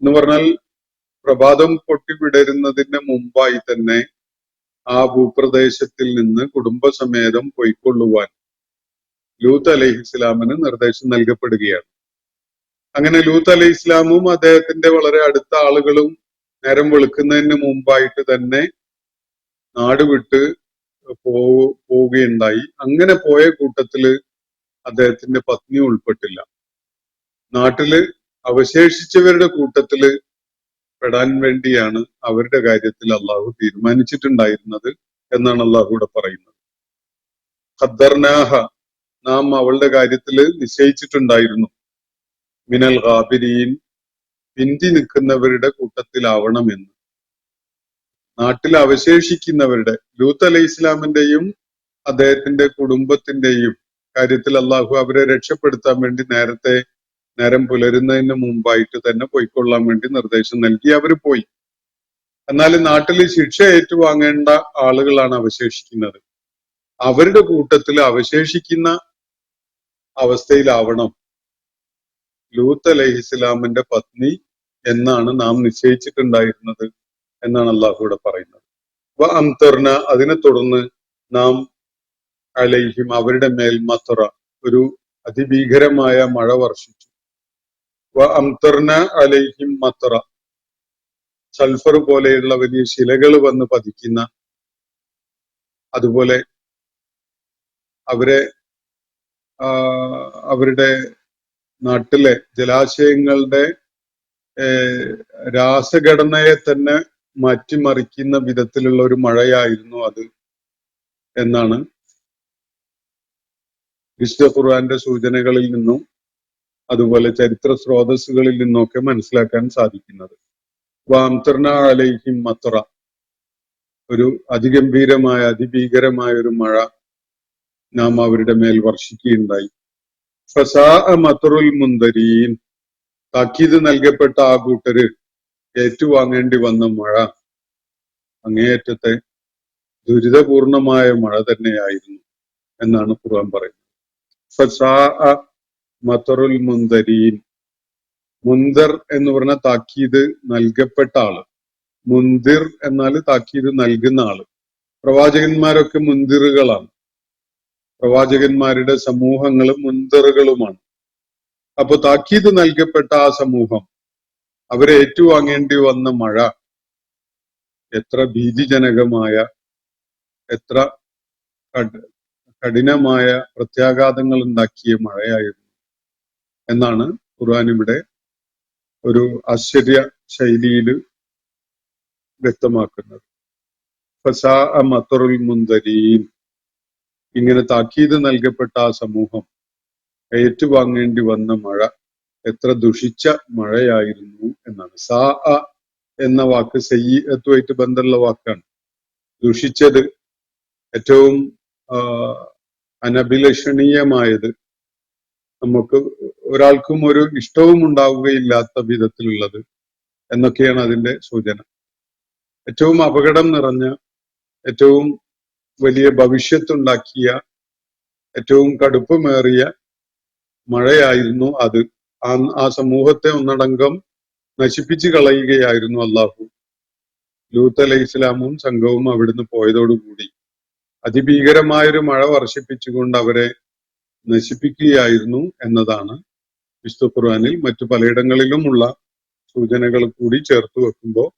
എന്ന് പറഞ്ഞാൽ പ്രഭാതം പൊട്ടിവിടരുന്നതിന് മുമ്പായി തന്നെ ആ ഭൂപ്രദേശത്തിൽ നിന്ന് കുടുംബസമേതം പൊയ്ക്കൊള്ളുവാൻ ലൂത്ത് അലൈഹിസ്ലാമിന് നിർദ്ദേശം നൽകപ്പെടുകയാണ്. അങ്ങനെ ലൂത്ത് അലൈഹിസ്ലാമും അദ്ദേഹത്തിന്റെ വളരെ അടുത്ത ആളുകളും നേരം വെളുക്കുന്നതിന് മുമ്പായിട്ട് തന്നെ നാട് വിട്ട് പോവുകയുണ്ടായി. അങ്ങനെ പോയ കൂട്ടത്തില് അദ്ദേഹത്തിന്റെ പത്നി ഉൾപ്പെട്ടില്ല. നാട്ടില് അവശേഷിച്ചവരുടെ കൂട്ടത്തില് പെടാൻ വേണ്ടിയാണ് അവരുടെ കാര്യത്തിൽ അള്ളാഹു തീരുമാനിച്ചിട്ടുണ്ടായിരുന്നത് എന്നാണ് അള്ളാഹു ഇവിടെ പറയുന്നത്. ഖദ്ദർനാഹ, നാം അവളുടെ കാര്യത്തില് നിശ്ചയിച്ചിട്ടുണ്ടായിരുന്നു. മിനൽ ഗാബിരീൻ, പിന്തി നിൽക്കുന്നവരുടെ കൂട്ടത്തിലാവണമെന്ന്. നാട്ടിൽ അവശേഷിക്കുന്നവരുടെ, ലൂത്ത് അലൈഹി ഇസ്ലാമിന്റെയും അദ്ദേഹത്തിന്റെ കുടുംബത്തിന്റെയും കാര്യത്തിൽ അള്ളാഹു അവരെ രക്ഷപ്പെടുത്താൻ വേണ്ടി നേരത്തെ നേരം പുലരുന്നതിന് മുമ്പായിട്ട് തന്നെ പോയിക്കൊള്ളാൻ വേണ്ടി നിർദ്ദേശം നൽകി. അവർ പോയി. എന്നാൽ നാട്ടിൽ ശിക്ഷ ഏറ്റുവാങ്ങേണ്ട ആളുകളാണ് അവശേഷിക്കുന്നത്. അവരുടെ കൂട്ടത്തിൽ അവശേഷിക്കുന്ന അവസ്ഥയിലാവണം ലൂത്ത് അലൈഹിസ്ലാമിന്റെ പത്നി എന്നാണ് നാം നിശ്ചയിച്ചിട്ടുണ്ടായിരുന്നത് എന്നാണ് അള്ളാഹു ഇവിടെ പറയുന്നത്. അംതർന, അതിനെ തുടർന്ന് നാം അലൈഹിം, അവരുടെ മേൽ മത്തറ, ഒരു അതിഭീകരമായ മഴ വർഷിച്ചു. അംതർന അലൈഹിം മത്തറ, സൾഫർ പോലെയുള്ള വലിയ ശിലകൾ വന്ന് പതിക്കുന്ന, അതുപോലെ അവരുടെ നാട്ടിലെ ജലാശയങ്ങളുടെ രാസഘടനയെ തന്നെ മാറ്റിമറിക്കുന്ന വിധത്തിലുള്ള ഒരു മഴയായിരുന്നു അത് എന്നാണ് വിശുദ്ധ ഖുർആന്റെ സൂചനകളിൽ നിന്നും അതുപോലെ ചരിത്ര സ്രോതസ്സുകളിൽ നിന്നൊക്കെ മനസ്സിലാക്കാൻ സാധിക്കുന്നത്. വാംതർന അലൈഹിം മത്ര, ഒരു അതിഭീകരമായ ഒരു മഴ നാം അവരുടെ മേൽ വർഷിക്കുകയുണ്ടായി. ഫസാഅ മത്റുൽ മുൻദരീൻ, താക്കീത് നൽകപ്പെട്ട ആ കൂട്ടര് ഏറ്റുവാങ്ങേണ്ടി വന്ന മഴ അങ്ങേയറ്റത്തെ ദുരിതപൂർണമായ മഴ തന്നെയായിരുന്നു എന്നാണ് ഖുർആൻ പറയുന്നത്. ഫസാഅ മത്റുൽ മുൻദരീൻ, മുൻദർ എന്ന് പറഞ്ഞ താക്കീത് നൽകപ്പെട്ട ആള്, മുൻദിർ എന്നാൽ താക്കീത് നൽകുന്ന ആള്. പ്രവാചകന്മാരൊക്കെ മുൻദിറുകളാണ്, പ്രവാചകന്മാരുടെ സമൂഹങ്ങളും മുൻദിറുകളുമാണ്. അപ്പൊ താക്കീത് നൽകപ്പെട്ട ആ സമൂഹം അവരെ ഏറ്റുവാങ്ങേണ്ടി വന്ന മഴ എത്ര ഭീതിജനകമായ, എത്ര കഠിനമായ പ്രത്യാഘാതങ്ങൾ ഉണ്ടാക്കിയ മഴയായിരുന്നു എന്നാണ് ഖുർആൻ ഇവിടെ ഒരു ആശ്ചര്യ ശൈലിയിൽ വ്യക്തമാക്കുന്നത്. ഫസാഅ മത്റുൽ മുൻദരീൻ, ഇങ്ങനെ താക്കീത് നൽകപ്പെട്ട ആ സമൂഹം ഏറ്റുവാങ്ങേണ്ടി വന്ന മഴ എത്ര ദുഷിച്ച മഴയായിരുന്നു എന്നാണ്. സാ എന്ന വാക്ക് സയ്യിഅത്തുമായിട്ട് ബന്ധമുള്ള വാക്കാണ്. ദുഷിച്ചത്, ഏറ്റവും അനഭിലഷണീയമായത്, നമുക്ക് ഒരാൾക്കും ഒരു ഇഷ്ടവും ഉണ്ടാവുകയില്ലാത്ത വിധത്തിലുള്ളത് എന്നൊക്കെയാണ് അതിന്റെ സൂചന. ഏറ്റവും അപകടം നിറഞ്ഞ, ഏറ്റവും വലിയ ഭവിഷ്യത്തുണ്ടാക്കിയ, ഏറ്റവും കടുപ്പമേറിയ മഴയായിരുന്നു അത്. ആ സമൂഹത്തെ ഒന്നടങ്കം നശിപ്പിച്ചു കളയുകയായിരുന്നു അള്ളാഹു. ലൂത്ത് അലൈഹി ഇസ്ലാമും സംഘവും അവിടുന്ന് പോയതോടുകൂടി അതിഭീകരമായൊരു മഴ വർഷിപ്പിച്ചുകൊണ്ട് അവരെ നശിപ്പിക്കുകയായിരുന്നു എന്നതാണ് വിശുദ്ധ ഖുർആനിൽ മറ്റു പലയിടങ്ങളിലുമുള്ള സൂചനകൾ കൂടി ചേർത്ത് വെക്കുമ്പോൾ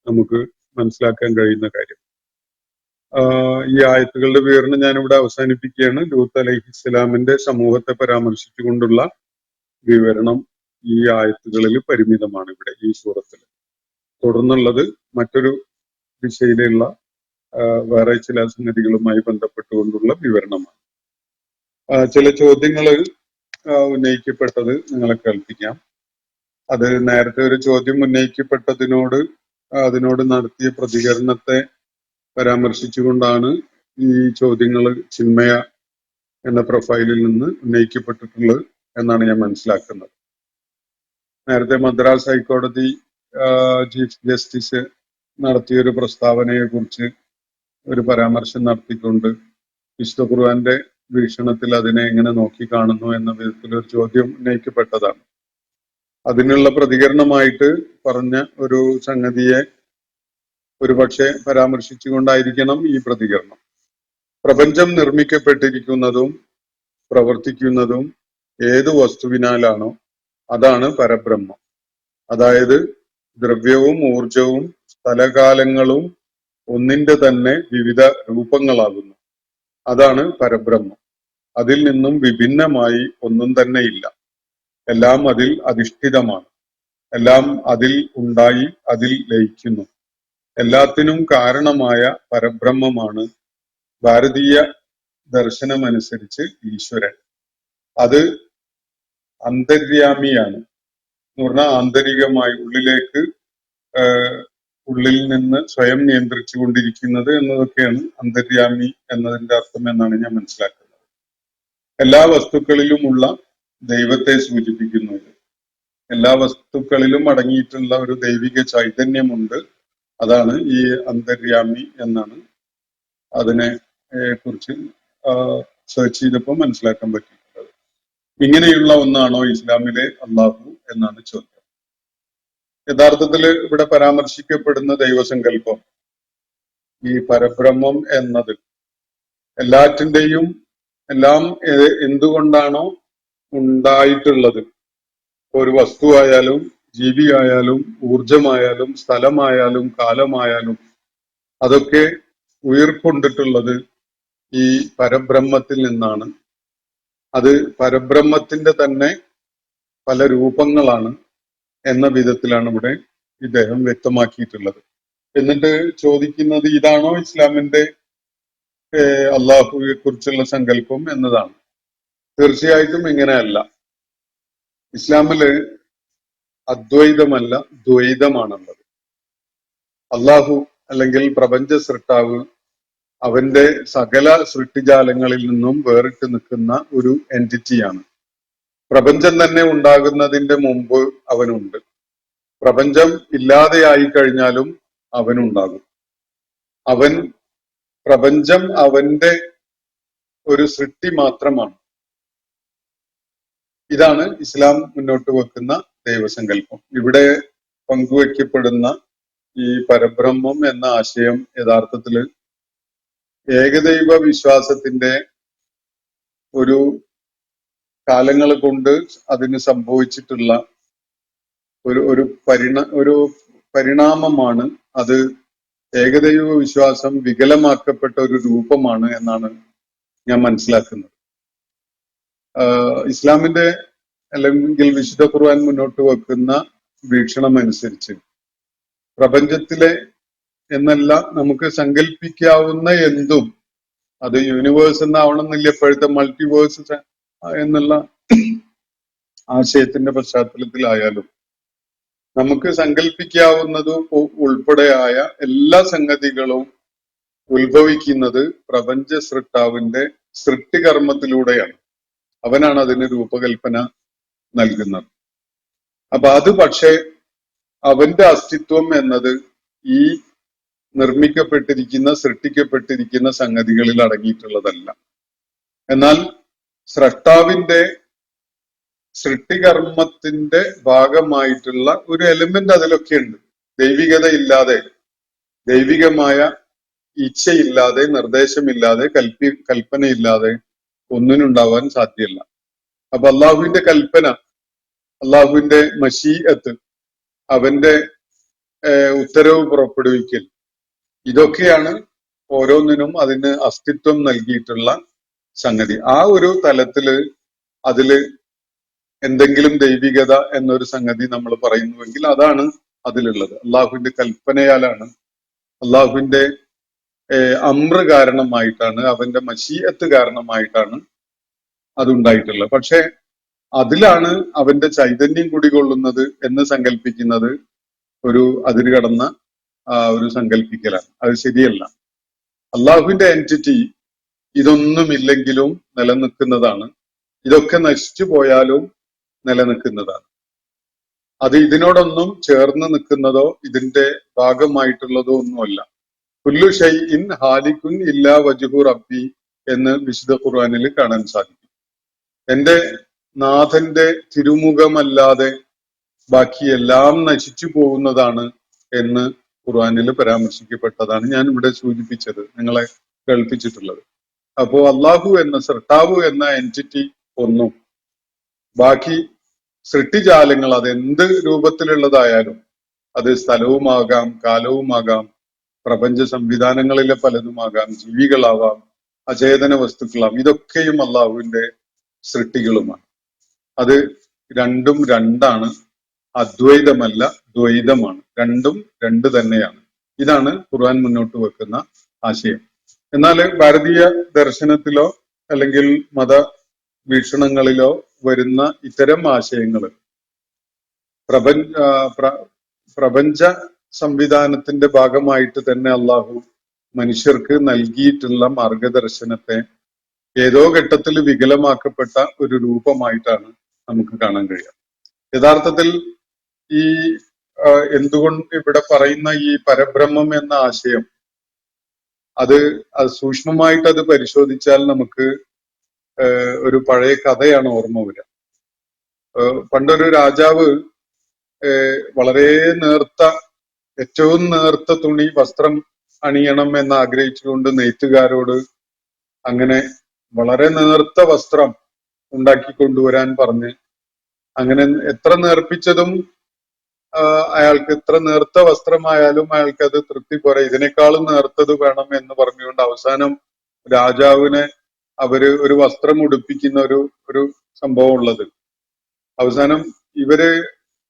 നമുക്ക് മനസ്സിലാക്കാൻ കഴിയുന്ന കാര്യം. ഈ ആയത്തുകളുടെ വിവരണം ഞാനിവിടെ അവസാനിപ്പിക്കുകയാണ്. ലൂത്ത് അലൈഹി ഇസ്ലാമിന്റെ സമൂഹത്തെ പരാമർശിച്ചുകൊണ്ടുള്ള വിവരണം ഈ ആയത്തുകളിൽ പരിമിതമാണ് ഇവിടെ ഈ സൂറത്തിൽ. തുടർന്നുള്ളത് മറ്റൊരു ദിശയിലുള്ള വേറെ ചില സംഗതികളുമായി ബന്ധപ്പെട്ടുകൊണ്ടുള്ള വിവരണമാണ്. ചില ചോദ്യങ്ങൾ ഉന്നയിക്കപ്പെട്ടത് നിങ്ങളെ കേൾപ്പിക്കാം. അത് നേരത്തെ ഒരു ചോദ്യം അതിനോട് നടത്തിയ പ്രതികരണത്തെ പരാമർശിച്ചുകൊണ്ടാണ് ഈ ചോദ്യങ്ങൾ ചിന്മയ എന്ന പ്രൊഫൈലിൽ നിന്ന് ഉന്നയിക്കപ്പെട്ടിട്ടുള്ളത് എന്നാണ് ഞാൻ മനസ്സിലാക്കുന്നത്. നേരത്തെ മദ്രാസ് ഹൈക്കോടതി ചീഫ് ജസ്റ്റിസ് നടത്തിയൊരു പ്രസ്താവനയെ കുറിച്ച് ഒരു പരാമർശം നടത്തിക്കൊണ്ട് വിശുദ്ധ ഖുർആന്റെ വീക്ഷണത്തിൽ അതിനെ എങ്ങനെ നോക്കിക്കാണുന്നു എന്ന വിധത്തിൽ ഒരു ചോദ്യം ഉന്നയിക്കപ്പെട്ടതാണ്. അതിനുള്ള പ്രതികരണമായിട്ട് പറഞ്ഞ ഒരു സംഗതിയെ ഒരുപക്ഷെ പരാമർശിച്ചുകൊണ്ടായിരിക്കണം ഈ പ്രതികരണം. പ്രപഞ്ചം നിർമ്മിക്കപ്പെട്ടിരിക്കുന്നതും പ്രവർത്തിക്കുന്നതും ഏത് വസ്തുവിനാലാണോ അതാണ് പരബ്രഹ്മം. അതായത് ദ്രവ്യവും ഊർജവും സ്ഥലകാലങ്ങളും ഒന്നിന്റെ തന്നെ വിവിധ രൂപങ്ങളാകുന്നു. അതാണ് പരബ്രഹ്മം. അതിൽ നിന്നും വിഭിന്നമായി ഒന്നും തന്നെ ഇല്ല. എല്ലാം അതിൽ അധിഷ്ഠിതമാണ്. എല്ലാം അതിൽ ഉണ്ടായി അതിൽ ലയിക്കുന്നു. എല്ലാത്തിനും കാരണമായ പരബ്രഹ്മമാണ് ഭാരതീയ ദർശനമനുസരിച്ച് ഈശ്വരൻ. അത് അന്തര്യാമിയാണ് എന്ന് പറഞ്ഞാൽ ആന്തരികമായി ഉള്ളിൽ നിന്ന് സ്വയം നിയന്ത്രിച്ചു കൊണ്ടിരിക്കുന്നത് എന്നതൊക്കെയാണ് അന്തര്യാമി എന്നതിന്റെ അർത്ഥം എന്നാണ് ഞാൻ മനസ്സിലാക്കുന്നത്. എല്ലാ വസ്തുക്കളിലുമുള്ള ദൈവത്തെ സൂചിപ്പിക്കുന്നു. എല്ലാ വസ്തുക്കളിലും അടങ്ങിയിട്ടുള്ള ഒരു ദൈവിക ചൈതന്യമുണ്ട്. അതാണ് ഈ അന്തര്യാമി എന്നാണ് അതിനെ കുറിച്ച് സെർച്ച് ചെയ്തപ്പോൾ മനസ്സിലാക്കാൻ പറ്റിയിട്ടുള്ളത്. ഇങ്ങനെയുള്ള ഒന്നാണോ ഇസ്ലാമിലെ അള്ളാഹു എന്നാണ് ചോദ്യം. യഥാർത്ഥത്തിൽ ഇവിടെ പരാമർശിക്കപ്പെടുന്ന ദൈവസങ്കല്പം, ഈ പരബ്രഹ്മം എന്നത് എല്ലാം എന്തുകൊണ്ടാണോ ഉണ്ടായിട്ടുള്ളത്, ഒരു വസ്തുവായാലും ജീവിയായാലും ഊർജമായാലും സ്ഥലമായാലും കാലമായാലും അതൊക്കെ ഉയർക്കൊണ്ടിട്ടുള്ളത് ഈ പരബ്രഹ്മത്തിൽ നിന്നാണ്. അത് പരബ്രഹ്മത്തിന്റെ തന്നെ പല രൂപങ്ങളാണ് എന്ന വിധത്തിലാണ് ഇവിടെ ഇദ്ദേഹം വ്യക്തമാക്കിയിട്ടുള്ളത്. എന്നിട്ട് ചോദിക്കുന്നത് ഇതാണോ ഇസ്ലാമിന്റെ അള്ളാഹുവെ കുറിച്ചുള്ള സങ്കല്പം എന്നതാണ്. തീർച്ചയായിട്ടും ഇങ്ങനെയല്ല. ഇസ്ലാമില് അദ്വൈതമല്ല ദ്വൈതമാണുള്ളത്. അള്ളാഹു അല്ലെങ്കിൽ പ്രപഞ്ച സൃഷ്ടാവ് അവന്റെ സകല സൃഷ്ടിജാലങ്ങളിൽ നിന്നും വേറിട്ട് നിൽക്കുന്ന ഒരു എൻറ്റിറ്റിയാണ്. പ്രപഞ്ചം തന്നെ ഉണ്ടാകുന്നതിന്റെ മുമ്പ് അവനുണ്ട്. പ്രപഞ്ചം ഇല്ലാതെയായി കഴിഞ്ഞാലും അവനുണ്ടാകും. പ്രപഞ്ചം അവന്റെ ഒരു സൃഷ്ടി മാത്രമാണ്. ഇതാണ് ഇസ്ലാം മുന്നോട്ട് വെക്കുന്ന ദൈവസങ്കല്പം. ഇവിടെ പങ്കുവയ്ക്കപ്പെടുന്ന ഈ പരബ്രഹ്മം എന്ന ആശയം യഥാർത്ഥത്തില് ഏകദൈവ വിശ്വാസത്തിന്റെ ഒരു കാലങ്ങൾ കൊണ്ട് അതിന് സംഭവിച്ചിട്ടുള്ള ഒരു പരിണാമമാണ്. അത് ഏകദൈവ വിശ്വാസം വികലമാക്കപ്പെട്ട ഒരു രൂപമാണ് എന്നാണ് ഞാൻ മനസ്സിലാക്കുന്നത്. ഇസ്ലാമിന്റെ അല്ലെങ്കിൽ വിശുദ്ധ ഖുർആൻ മുന്നോട്ട് വെക്കുന്ന വീക്ഷണം അനുസരിച്ച് പ്രപഞ്ചത്തിലെ എന്നല്ല, നമുക്ക് സങ്കല്പിക്കാവുന്ന എന്തും, അത് യൂണിവേഴ്സ് എന്നാവണമെന്നില്ല, ഇപ്പോഴത്തെ മൾട്ടിവേഴ്സ് എന്നുള്ള ആശയത്തിന്റെ പശ്ചാത്തലത്തിലായാലും നമുക്ക് സങ്കല്പിക്കാവുന്നതും ഉൾപ്പെടെയായ എല്ലാ സംഗതികളും ഉത്ഭവിക്കുന്നത് പ്രപഞ്ച സൃഷ്ടാവിന്റെ സൃഷ്ടികർമ്മത്തിലൂടെയാണ്. അവനാണ് അതിന് രൂപകൽപ്പന നൽകുന്നത്. അപ്പൊ അത് പക്ഷെ അവന്റെ അസ്തിത്വം എന്നത് ഈ നിർമ്മിക്കപ്പെട്ടിരിക്കുന്ന സൃഷ്ടിക്കപ്പെട്ടിരിക്കുന്ന സംഗതികളിൽ അടങ്ങിയിട്ടുള്ളതല്ല. എന്നാൽ സ്രഷ്ടാവിന്റെ സൃഷ്ടികർമ്മത്തിന്റെ ഭാഗമായിട്ടുള്ള ഒരു എലിമെന്റ് അതിലൊക്കെ ഉണ്ട്. ദൈവികത ഇല്ലാതെ, ദൈവികമായ ഇച്ഛയില്ലാതെ, നിർദ്ദേശമില്ലാതെ, കൽപ്പനയില്ലാതെ ഒന്നിനുണ്ടാവാൻ സാധ്യമല്ല. അപ്പൊ അള്ളാഹുവിന്റെ കൽപ്പന, അള്ളാഹുവിന്റെ മശീഅത്ത്, അവന്റെ ഉത്തരവ് പുറപ്പെടുവിക്കൽ, ഇതൊക്കെയാണ് ഓരോന്നിനും അതിന് അസ്തിത്വം നൽകിയിട്ടുള്ള സംഗതി. ആ ഒരു തലത്തില് അതില് എന്തെങ്കിലും ദൈവികത എന്നൊരു സംഗതി നമ്മൾ പറയുന്നുവെങ്കിൽ അതാണ് അതിലുള്ളത്. അള്ളാഹുവിന്റെ കൽപ്പനയാലാണ്, അള്ളാഹുവിന്റെ അമ്ര കാരണമായിട്ടാണ്, അവന്റെ മശീഅത്ത് കാരണമായിട്ടാണ് അതുണ്ടായിട്ടുള്ളത്. പക്ഷെ അതിലാണ് അവന്റെ ചൈതന്യം കുടികൊള്ളുന്നത് എന്ന് സങ്കല്പിക്കുന്നത് ഒരു അതിര് കടന്ന ഒരു സങ്കല്പിക്കലാണ്. അത് ശരിയല്ല. അള്ളാഹുവിന്റെ എൻറ്റിറ്റി ഇതൊന്നുമില്ലെങ്കിലും നിലനിൽക്കുന്നതാണ്. ഇതൊക്കെ നശിച്ചു പോയാലും നിലനിൽക്കുന്നതാണ്. അത് ഇതിനോടൊന്നും ചേർന്ന് നിൽക്കുന്നതോ ഇതിന്റെ ഭാഗമായിട്ടുള്ളതോ ഒന്നുമല്ല. കുല്ലു ഷൈഇൻ ഹാലികുൻ ഇല്ലാ വജ്ഹു റബ്ബി എന്ന് വിശുദ്ധ ഖുർആനിൽ കാണാൻ സാധിക്കും. എന്റെ നാഥന്റെ തിരുമുഖമല്ലാതെ ബാക്കി എല്ലാം നശിച്ചു പോകുന്നതാണ് എന്ന് ഖുർആനിൽ പരാമർശിക്കപ്പെട്ടതാണ് ഞാൻ ഇവിടെ സൂചിപ്പിച്ചത്, നിങ്ങളെ കേൾപ്പിച്ചിട്ടുള്ളത്. അപ്പോ അള്ളാഹു എന്ന സൃഷ്ടാവ് എന്ന എൻറ്റിറ്റി ഒന്നും ബാക്കി സൃഷ്ടിജാലങ്ങൾ അതെന്ത് രൂപത്തിലുള്ളതായാലും, അത് സ്ഥലവുമാകാം, കാലവുമാകാം, പ്രപഞ്ച സംവിധാനങ്ങളിലെ പലതുമാകാം, ജീവികളാവാം, അചേതന വസ്തുക്കളാവാം, ഇതൊക്കെയും അള്ളാഹുവിന്റെ സൃഷ്ടികളുമാണ്. അത് രണ്ടും രണ്ടാണ്, അദ്വൈതമല്ല ദ്വൈതമാണ്. രണ്ടും രണ്ട് തന്നെയാണ്. ഇതാണ് ഖുർആൻ മുന്നോട്ട് വെക്കുന്ന ആശയം. എന്നാൽ ഭാരതീയ ദർശനത്തിലോ അല്ലെങ്കിൽ മത വീക്ഷണങ്ങളിലോ വരുന്ന ഇത്തരം ആശയങ്ങൾ പ്രപഞ്ച സംവിധാനത്തിന്റെ ഭാഗമായിട്ട് തന്നെ അള്ളാഹു മനുഷ്യർക്ക് നൽകിയിട്ടുള്ള മാർഗദർശനത്തെ ഏതോ ഘട്ടത്തിൽ വികലമാക്കപ്പെട്ട ഒരു രൂപമായിട്ടാണ് നമുക്ക് കാണാൻ കഴിയുക. യഥാർത്ഥത്തിൽ ഈ എന്തുകൊണ്ട് ഇവിടെ പറയുന്ന ഈ പരബ്രഹ്മം എന്ന ആശയം അത് സൂക്ഷ്മമായിട്ട് അത് പരിശോധിച്ചാൽ നമുക്ക് ഒരു പഴയ കഥയാണ് ഓർമ്മ വരിക. പണ്ടൊരു രാജാവ് വളരെ ഏറ്റവും നേർത്ത തുണി വസ്ത്രം അണിയണം എന്ന് ആഗ്രഹിച്ചുകൊണ്ട് നെയ്ത്തുകാരോട് അങ്ങനെ വളരെ നേർത്ത വസ്ത്രം ഉണ്ടാക്കി കൊണ്ടുവരാൻ പറഞ്ഞ്, അങ്ങനെ എത്ര നേർപ്പിച്ചതും അയാൾക്ക് എത്ര നേർത്ത വസ്ത്രമായാലും അയാൾക്ക് അത് തൃപ്തി പോരാ, ഇതിനേക്കാളും നേർത്തത് വേണം എന്ന് പറഞ്ഞുകൊണ്ട് അവസാനം രാജാവിനെ അവര് ഒരു വസ്ത്രം ഉടുപ്പിക്കുന്ന ഒരു സംഭവം ഉള്ളത്. അവസാനം ഇവര്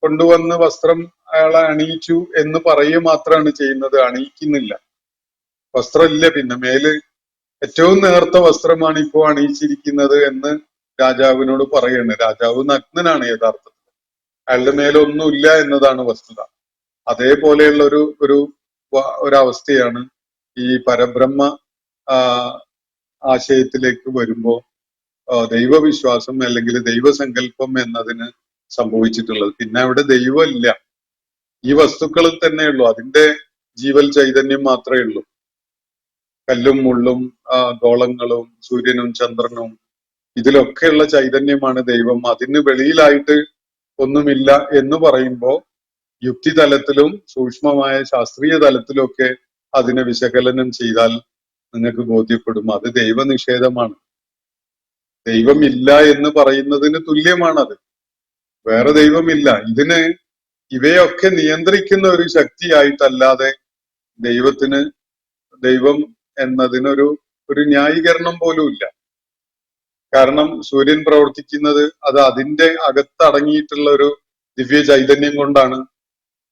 കൊണ്ടുവന്ന് വസ്ത്രം അയാളെ അണിയിച്ചു എന്ന് പറയുക മാത്രമാണ് ചെയ്യുന്നത്, അണിയിക്കുന്നില്ല. വസ്ത്രമില്ല. പിന്നെ മേല് ഏറ്റവും നേർത്ത വസ്ത്രമാണ് ഇപ്പോൾ അണിയിച്ചിരിക്കുന്നത് എന്ന് രാജാവിനോട് പറയാണ്. രാജാവ് നഗ്നനാണ് യഥാർത്ഥത്തിൽ, അയാളുടെ മേലൊന്നുമില്ല എന്നതാണ് വസ്തുത. അതേപോലെയുള്ള ഒരു ഒരവസ്ഥയാണ് ഈ പരബ്രഹ്മ ആ ആശയത്തിലേക്ക് വരുമ്പോ ദൈവവിശ്വാസം അല്ലെങ്കിൽ ദൈവസങ്കല്പം എന്നതിന് സംഭവിച്ചിട്ടുള്ളത്. പിന്നെ അവിടെ ദൈവമില്ല, ഈ വസ്തുക്കളിൽ തന്നെയുള്ളൂ, അതിന്റെ ജീവൽ ചൈതന്യം മാത്രമേ ഉള്ളൂ. കല്ലും മുള്ളും ഗോളങ്ങളും സൂര്യനും ചന്ദ്രനും ഇതിലൊക്കെയുള്ള ചൈതന്യമാണ് ദൈവം. അതിന് വെളിയിലായിട്ട് ഒന്നുമില്ല എന്ന് പറയുമ്പോ യുക്തിതലത്തിലും സൂക്ഷ്മമായ ശാസ്ത്രീയ തലത്തിലും ഒക്കെ അതിനെ വിശകലനം ചെയ്താൽ നിങ്ങൾക്ക് ബോധ്യപ്പെടും അത് ദൈവനിഷേധമാണ്. ദൈവമില്ല എന്ന് പറയുന്നതിന് തുല്യമാണത്. വേറെ ദൈവമില്ല. ഇതിന് ഇവയൊക്കെ നിയന്ത്രിക്കുന്ന ഒരു ശക്തിയായിട്ടല്ലാതെ ദൈവം എന്നതിനൊരു ന്യായീകരണം പോലും ഇല്ല. കാരണം സൂര്യൻ പ്രവർത്തിക്കുന്നത് അത് അതിന്റെ അകത്തടങ്ങിയിട്ടുള്ള ഒരു ദിവ്യ ചൈതന്യം കൊണ്ടാണ്.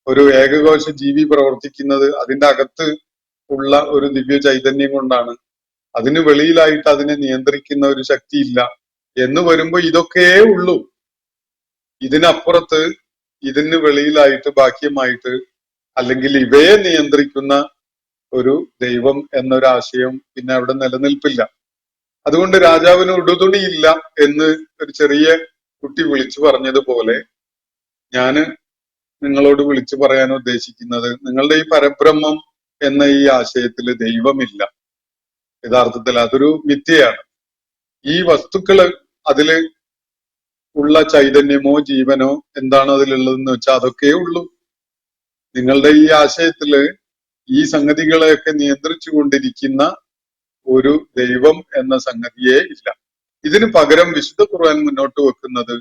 ഒരു ഏകകോശ ജീവി പ്രവർത്തിക്കുന്നത് അതിന്റെ അകത്ത് ഉള്ള ഒരു ദിവ്യ ചൈതന്യം കൊണ്ടാണ്. അതിന് വെളിയിലായിട്ട് അതിനെ നിയന്ത്രിക്കുന്ന ഒരു ശക്തിയില്ല എന്ന് വരുമ്പോ ഇതൊക്കെയേ ഉള്ളൂ. ഇതിനപ്പുറത്ത് ഇതിന് വെളിയിലായിട്ട് ബാഹ്യമായിട്ട് അല്ലെങ്കിൽ ഇവയെ നിയന്ത്രിക്കുന്ന ഒരു ദൈവം എന്നൊരാശയം പിന്നെ അവിടെ നിലനിൽപ്പില്ല. അതുകൊണ്ട് രാജാവിന് ഉടുതുണിയില്ല എന്ന് ഒരു ചെറിയ കുട്ടി വിളിച്ചു പറഞ്ഞതുപോലെ ഞാന് നിങ്ങളോട് വിളിച്ചു പറയാൻ ഉദ്ദേശിക്കുന്നത്, നിങ്ങളുടെ ഈ പരബ്രഹ്മം എന്ന ഈ ആശയത്തിൽ ദൈവമില്ല. യഥാർത്ഥത്തിൽ അതൊരു മിഥ്യയാണ്. ഈ വസ്തുക്കള് അതില് ഉള്ള ചൈതന്യമോ ജീവനോ എന്താണ് അതിലുള്ളതെന്ന് വെച്ചാൽ അതൊക്കെ ഉള്ളൂ. നിങ്ങളുടെ ഈ ആശയത്തില് ഈ സംഗതികളെയൊക്കെ നിയന്ത്രിച്ചു കൊണ്ടിരിക്കുന്ന ഒരു ദൈവം എന്ന സംഗതിയേ ഇല്ല. ഇതിന് പകരം വിശുദ്ധ ഖുർആൻ മുന്നോട്ട് വെക്കുന്നത്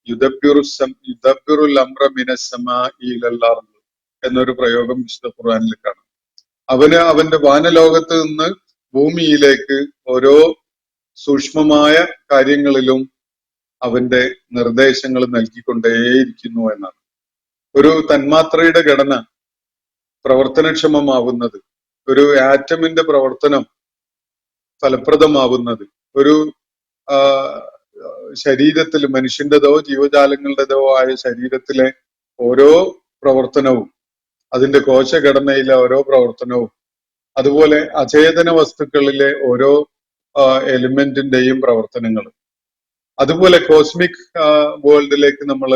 യുദബ്ബിറുൽ അംറ മിനസ് സമാഇ ഇലൽ അർദ് എന്നൊരു പ്രയോഗം വിശുദ്ധ ഖുർആനിൽ കാണാം. അവന്റെ വാനലോകത്ത് നിന്ന് ഭൂമിയിലേക്ക് ഓരോ സൂക്ഷ്മമായ കാര്യങ്ങളിലും അവന്റെ നിർദ്ദേശങ്ങൾ നൽകിക്കൊണ്ടേയിരിക്കുന്നു എന്നാണ്. ഒരു തന്മാത്രയുടെ ഘടന പ്രവർത്തനക്ഷമമാവുന്നത്, ഒരു ആറ്റമിന്റെ പ്രവർത്തനം ഫലപ്രദമാവുന്നത്, ഒരു ശരീരത്തിൽ മനുഷ്യന്റേതോ ജീവജാലങ്ങളുടേതോ ആയ ശരീരത്തിലെ ഓരോ പ്രവർത്തനവും, അതിന്റെ കോശഘടനയിലെ ഓരോ പ്രവർത്തനവും, അതുപോലെ അചേതന വസ്തുക്കളിലെ ഓരോ എലിമെന്റിന്റെയും പ്രവർത്തനങ്ങളും, അതുപോലെ കോസ്മിക് വേൾഡിലേക്ക് നമ്മൾ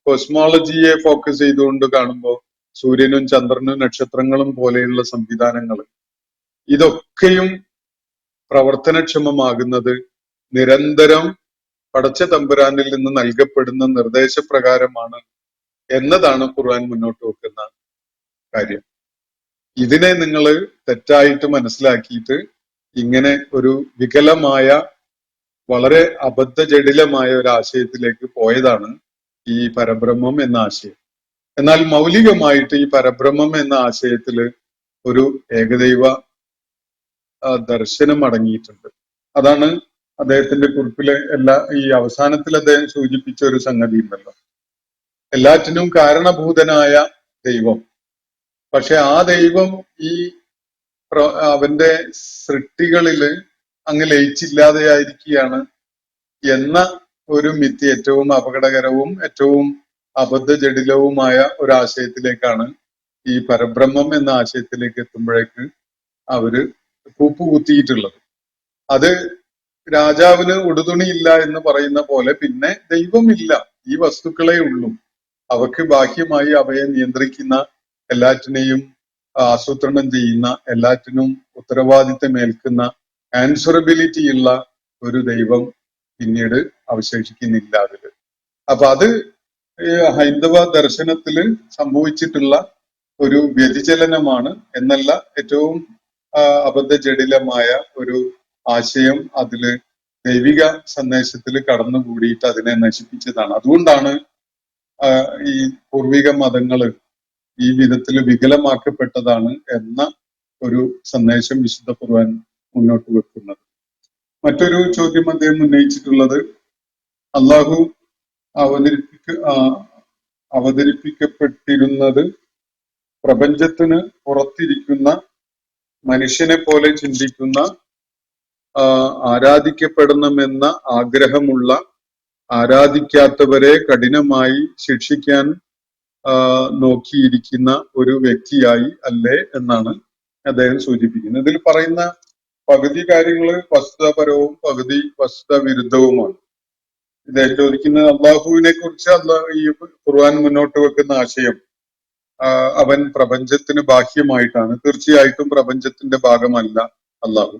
കോസ്മോളജിയെ ഫോക്കസ് ചെയ്തുകൊണ്ട് കാണുമ്പോൾ സൂര്യനും ചന്ദ്രനും നക്ഷത്രങ്ങളും പോലെയുള്ള സംവിധാനങ്ങൾ, ഇതൊക്കെയും പ്രവർത്തനക്ഷമമാകുന്നത് നിരന്തരം പടച്ച തമ്പുരാനിൽ നിന്ന് നൽകപ്പെടുന്ന നിർദ്ദേശപ്രകാരമാണ് എന്നതാണ് ഖുർആൻ മുന്നോട്ട് വെക്കുന്ന കാര്യം. ഇതിനെ നിങ്ങൾ തെറ്റായിട്ട് മനസ്സിലാക്കിയിട്ട് ഇങ്ങനെ ഒരു വികലമായ വളരെ അബദ്ധജടിലമായ ഒരു ആശയത്തിലേക്ക് പോയതാണ് ഈ പരബ്രഹ്മം എന്ന ആശയം. എന്നാൽ മൗലികമായിട്ട് ഈ പരബ്രഹ്മം എന്ന ആശയത്തില് ഒരു ഏകദൈവ ദർശനം അടങ്ങിയിട്ടുണ്ട്. അതാണ് അദ്ദേഹത്തിന്റെ കുറിപ്പിലെ ഈ അവസാനത്തിൽ അദ്ദേഹം സൂചിപ്പിച്ച ഒരു സംഗതി ഉണ്ടല്ലോ, എല്ലാറ്റിനും കാരണഭൂതനായ ദൈവം. പക്ഷെ ആ ദൈവം ഈ അവന്റെ സൃഷ്ടികളില് അങ്ങ് ലയിച്ചില്ലാതെയായിരിക്കുകയാണ് എന്ന ഒരു മിഥ്യ ഏറ്റവും അപകടകരവും ഏറ്റവും അബദ്ധജടിലവുമായ ഒരു ആശയത്തിലേക്കാണ് ഈ പരബ്രഹ്മം എന്ന ആശയത്തിലേക്ക് എത്തുമ്പോഴേക്ക് അവര് കൂപ്പുകുത്തിയിട്ടുള്ളത്. അത് രാജാവിന് ഉടുതുണിയില്ല എന്ന് പറയുന്ന പോലെ പിന്നെ ദൈവമില്ല, ഈ വസ്തുക്കളെ ഉള്ളൂ. അവക്ക് ബാഹ്യമായി അവയെ നിയന്ത്രിക്കുന്ന, എല്ലാറ്റിനെയും ആസൂത്രണം ചെയ്യുന്ന, എല്ലാറ്റിനും ഉത്തരവാദിത്തം ഏൽക്കുന്ന, ആൻസറബിലിറ്റി ഉള്ള ഒരു ദൈവം പിന്നീട് അവശേഷിക്കുന്നില്ല അതില്. അപ്പൊ അത് ഹൈന്ദവ ദർശനത്തില് സംഭവിച്ചിട്ടുള്ള ഒരു വ്യതിചലനമാണ് എന്നല്ല, ഏറ്റവും അബദ്ധജടിലമായ ഒരു ആശയം അതില് ദൈവിക സന്ദേശത്തിൽ കടന്നുകൂടിയിട്ട് അതിനെ നശിപ്പിച്ചതാണ്. അതുകൊണ്ടാണ് ഈ പൂർവിക മതങ്ങള് ഈ വിധത്തിൽ വികലമാക്കപ്പെട്ടതാണ് എന്ന ഒരു സന്ദേശം വിശുദ്ധ ഖുർആൻ മുന്നോട്ട് വെക്കുന്നത്. മറ്റൊരു ചോദ്യം അദ്ദേഹം ഉന്നയിച്ചിട്ടുള്ളത്, അള്ളാഹു അവതരിപ്പിക്കപ്പെട്ടിരുന്നത് പ്രപഞ്ചത്തിന് പുറത്തിരിക്കുന്ന മനുഷ്യനെ പോലെ ചിന്തിക്കുന്ന, ആരാധിക്കപ്പെടണമെന്ന ആഗ്രഹമുള്ള, ആരാധിക്കാത്തവരെ കഠിനമായി ശിക്ഷിക്കാൻ നോക്കിയിരിക്കുന്ന ഒരു വ്യക്തിയായി അല്ലേ എന്നാണ് അദ്ദേഹം സൂചിപ്പിക്കുന്നത്. ഇതിൽ പറയുന്ന പകുതി കാര്യങ്ങൾ വസ്തുതാപരവും പകുതി വസ്തുത വിരുദ്ധവുമാണ്. ഇദ്ദേഹം ചോദിക്കുന്നത് അള്ളാഹുവിനെ കുറിച്ച് ഈ ഖുർആൻ മുന്നോട്ട് വെക്കുന്ന ആശയം അവൻ പ്രപഞ്ചത്തിന് ബാഹ്യമായിട്ടാണ്. തീർച്ചയായിട്ടും പ്രപഞ്ചത്തിന്റെ ഭാഗമല്ല അള്ളാഹു.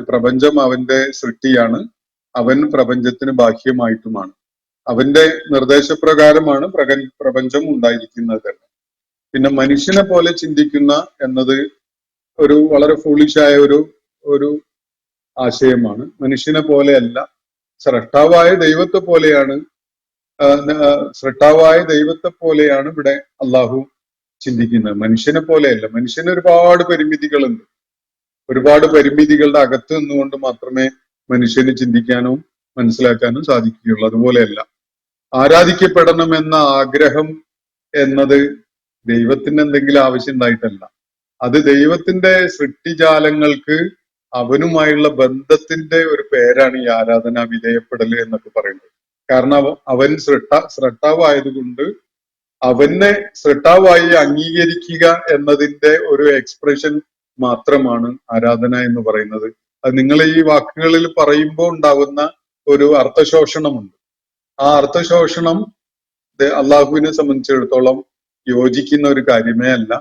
പ്രപഞ്ചം അവന്റെ സൃഷ്ടിയാണ്. അവൻ പ്രപഞ്ചത്തിന് ബാഹ്യമായിട്ടുമാണ്. അവന്റെ നിർദ്ദേശപ്രകാരമാണ് പ്രപഞ്ചം ഉണ്ടായിരിക്കുന്നത് തന്നെ. പിന്നെ മനുഷ്യനെ പോലെ ചിന്തിക്കുന്ന എന്നത് ഒരു വളരെ ഫൂളിഷായ ഒരു ആശയമാണ്. മനുഷ്യനെ പോലെയല്ല, സ്രഷ്ടാവായ ദൈവത്തെ പോലെയാണ് ഇവിടെ അള്ളാഹു ചിന്തിക്കുന്നത്. മനുഷ്യനെ പോലെയല്ല. മനുഷ്യന് ഒരുപാട് പരിമിതികളുണ്ട്. ഒരുപാട് പരിമിതികളുടെ അകത്ത് നിന്നുകൊണ്ട് മാത്രമേ മനുഷ്യന് ചിന്തിക്കാനും മനസ്സിലാക്കാനും സാധിക്കുകയുള്ളൂ. അതുപോലെയല്ല. ആരാധിക്കപ്പെടണമെന്ന ആഗ്രഹം എന്നത് ദൈവത്തിന് എന്തെങ്കിലും ആവശ്യം ഉണ്ടായിട്ടല്ല. അത് ദൈവത്തിന്റെ സൃഷ്ടിജാലങ്ങൾക്ക് അവനുമായുള്ള ബന്ധത്തിന്റെ ഒരു പേരാണ് ഈ ആരാധനാ വിധേയപ്പെടല് എന്നൊക്കെ പറയുന്നത്. കാരണം അവൻ സൃഷ്ടാവായതുകൊണ്ട് അവനെ സൃഷ്ടാവായി അംഗീകരിക്കുക എന്നതിന്റെ ഒരു എക്സ്പ്രഷൻ മാത്രമാണ് ആരാധന എന്ന് പറയുന്നത്. അത് നിങ്ങൾ ഈ വാക്കുകളിൽ പറയുമ്പോൾ ഉണ്ടാകുന്ന ഒരു അർത്ഥശോഷണമുണ്ട്. ആ അർത്ഥശോഷണം അള്ളാഹുവിനെ സംബന്ധിച്ചിടത്തോളം യോജിക്കുന്ന ഒരു കാര്യമേ അല്ല.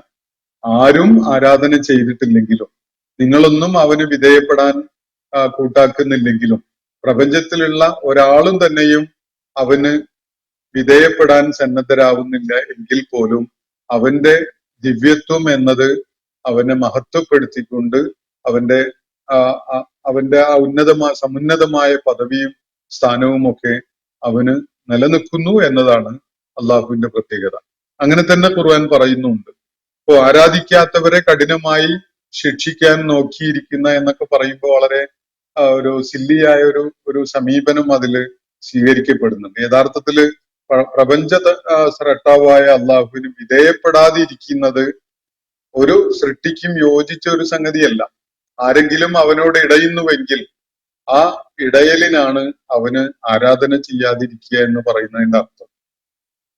ആരും ആരാധന ചെയ്തിട്ടില്ലെങ്കിലും, നിങ്ങളൊന്നും അവന് വിധേയപ്പെടാൻ കൂട്ടാക്കുന്നില്ലെങ്കിലും, പ്രപഞ്ചത്തിലുള്ള ഒരാളും തന്നെയും അവന് വിധേയപ്പെടാൻ സന്നദ്ധരാവുന്നില്ല എങ്കിൽ പോലും അവന്റെ ദിവ്യത്വം എന്നത് അവനെ മഹത്വപ്പെടുത്തിക്കൊണ്ട് അവന്റെ ആ സമുന്നതമായ പദവിയും സ്ഥാനവും ഒക്കെ അവന് നിലനിൽക്കുന്നു എന്നതാണ് അള്ളാഹുവിന്റെ പ്രത്യേകത. അങ്ങനെ തന്നെ ഖുർആൻ പറയുന്നുണ്ട്. ഇപ്പോ ആരാധിക്കാത്തവരെ കഠിനമായി ശിക്ഷിക്കാൻ നോക്കിയിരിക്കുന്ന എന്നൊക്കെ പറയുമ്പോൾ വളരെ ഒരു സില്ലിയായ ഒരു സമീപനം അതിൽ സ്വീകരിക്കപ്പെടുന്നുണ്ട്. യഥാർത്ഥത്തില് പ്രപഞ്ച സ്രഷ്ടാവായ അള്ളാഹുവിന് വിധേയപ്പെടാതിരിക്കുന്നത് ഒരു സൃഷ്ടിക്കും യോജിച്ച ഒരു സംഗതിയല്ല. ആരെങ്കിലും അവനോട് ഇടയുന്നുവെങ്കിൽ ആ ഇടയലിനാണ് അവന് ആരാധന ചെയ്യാതിരിക്കുക എന്ന് പറയുന്നതിന്റെ അർത്ഥം.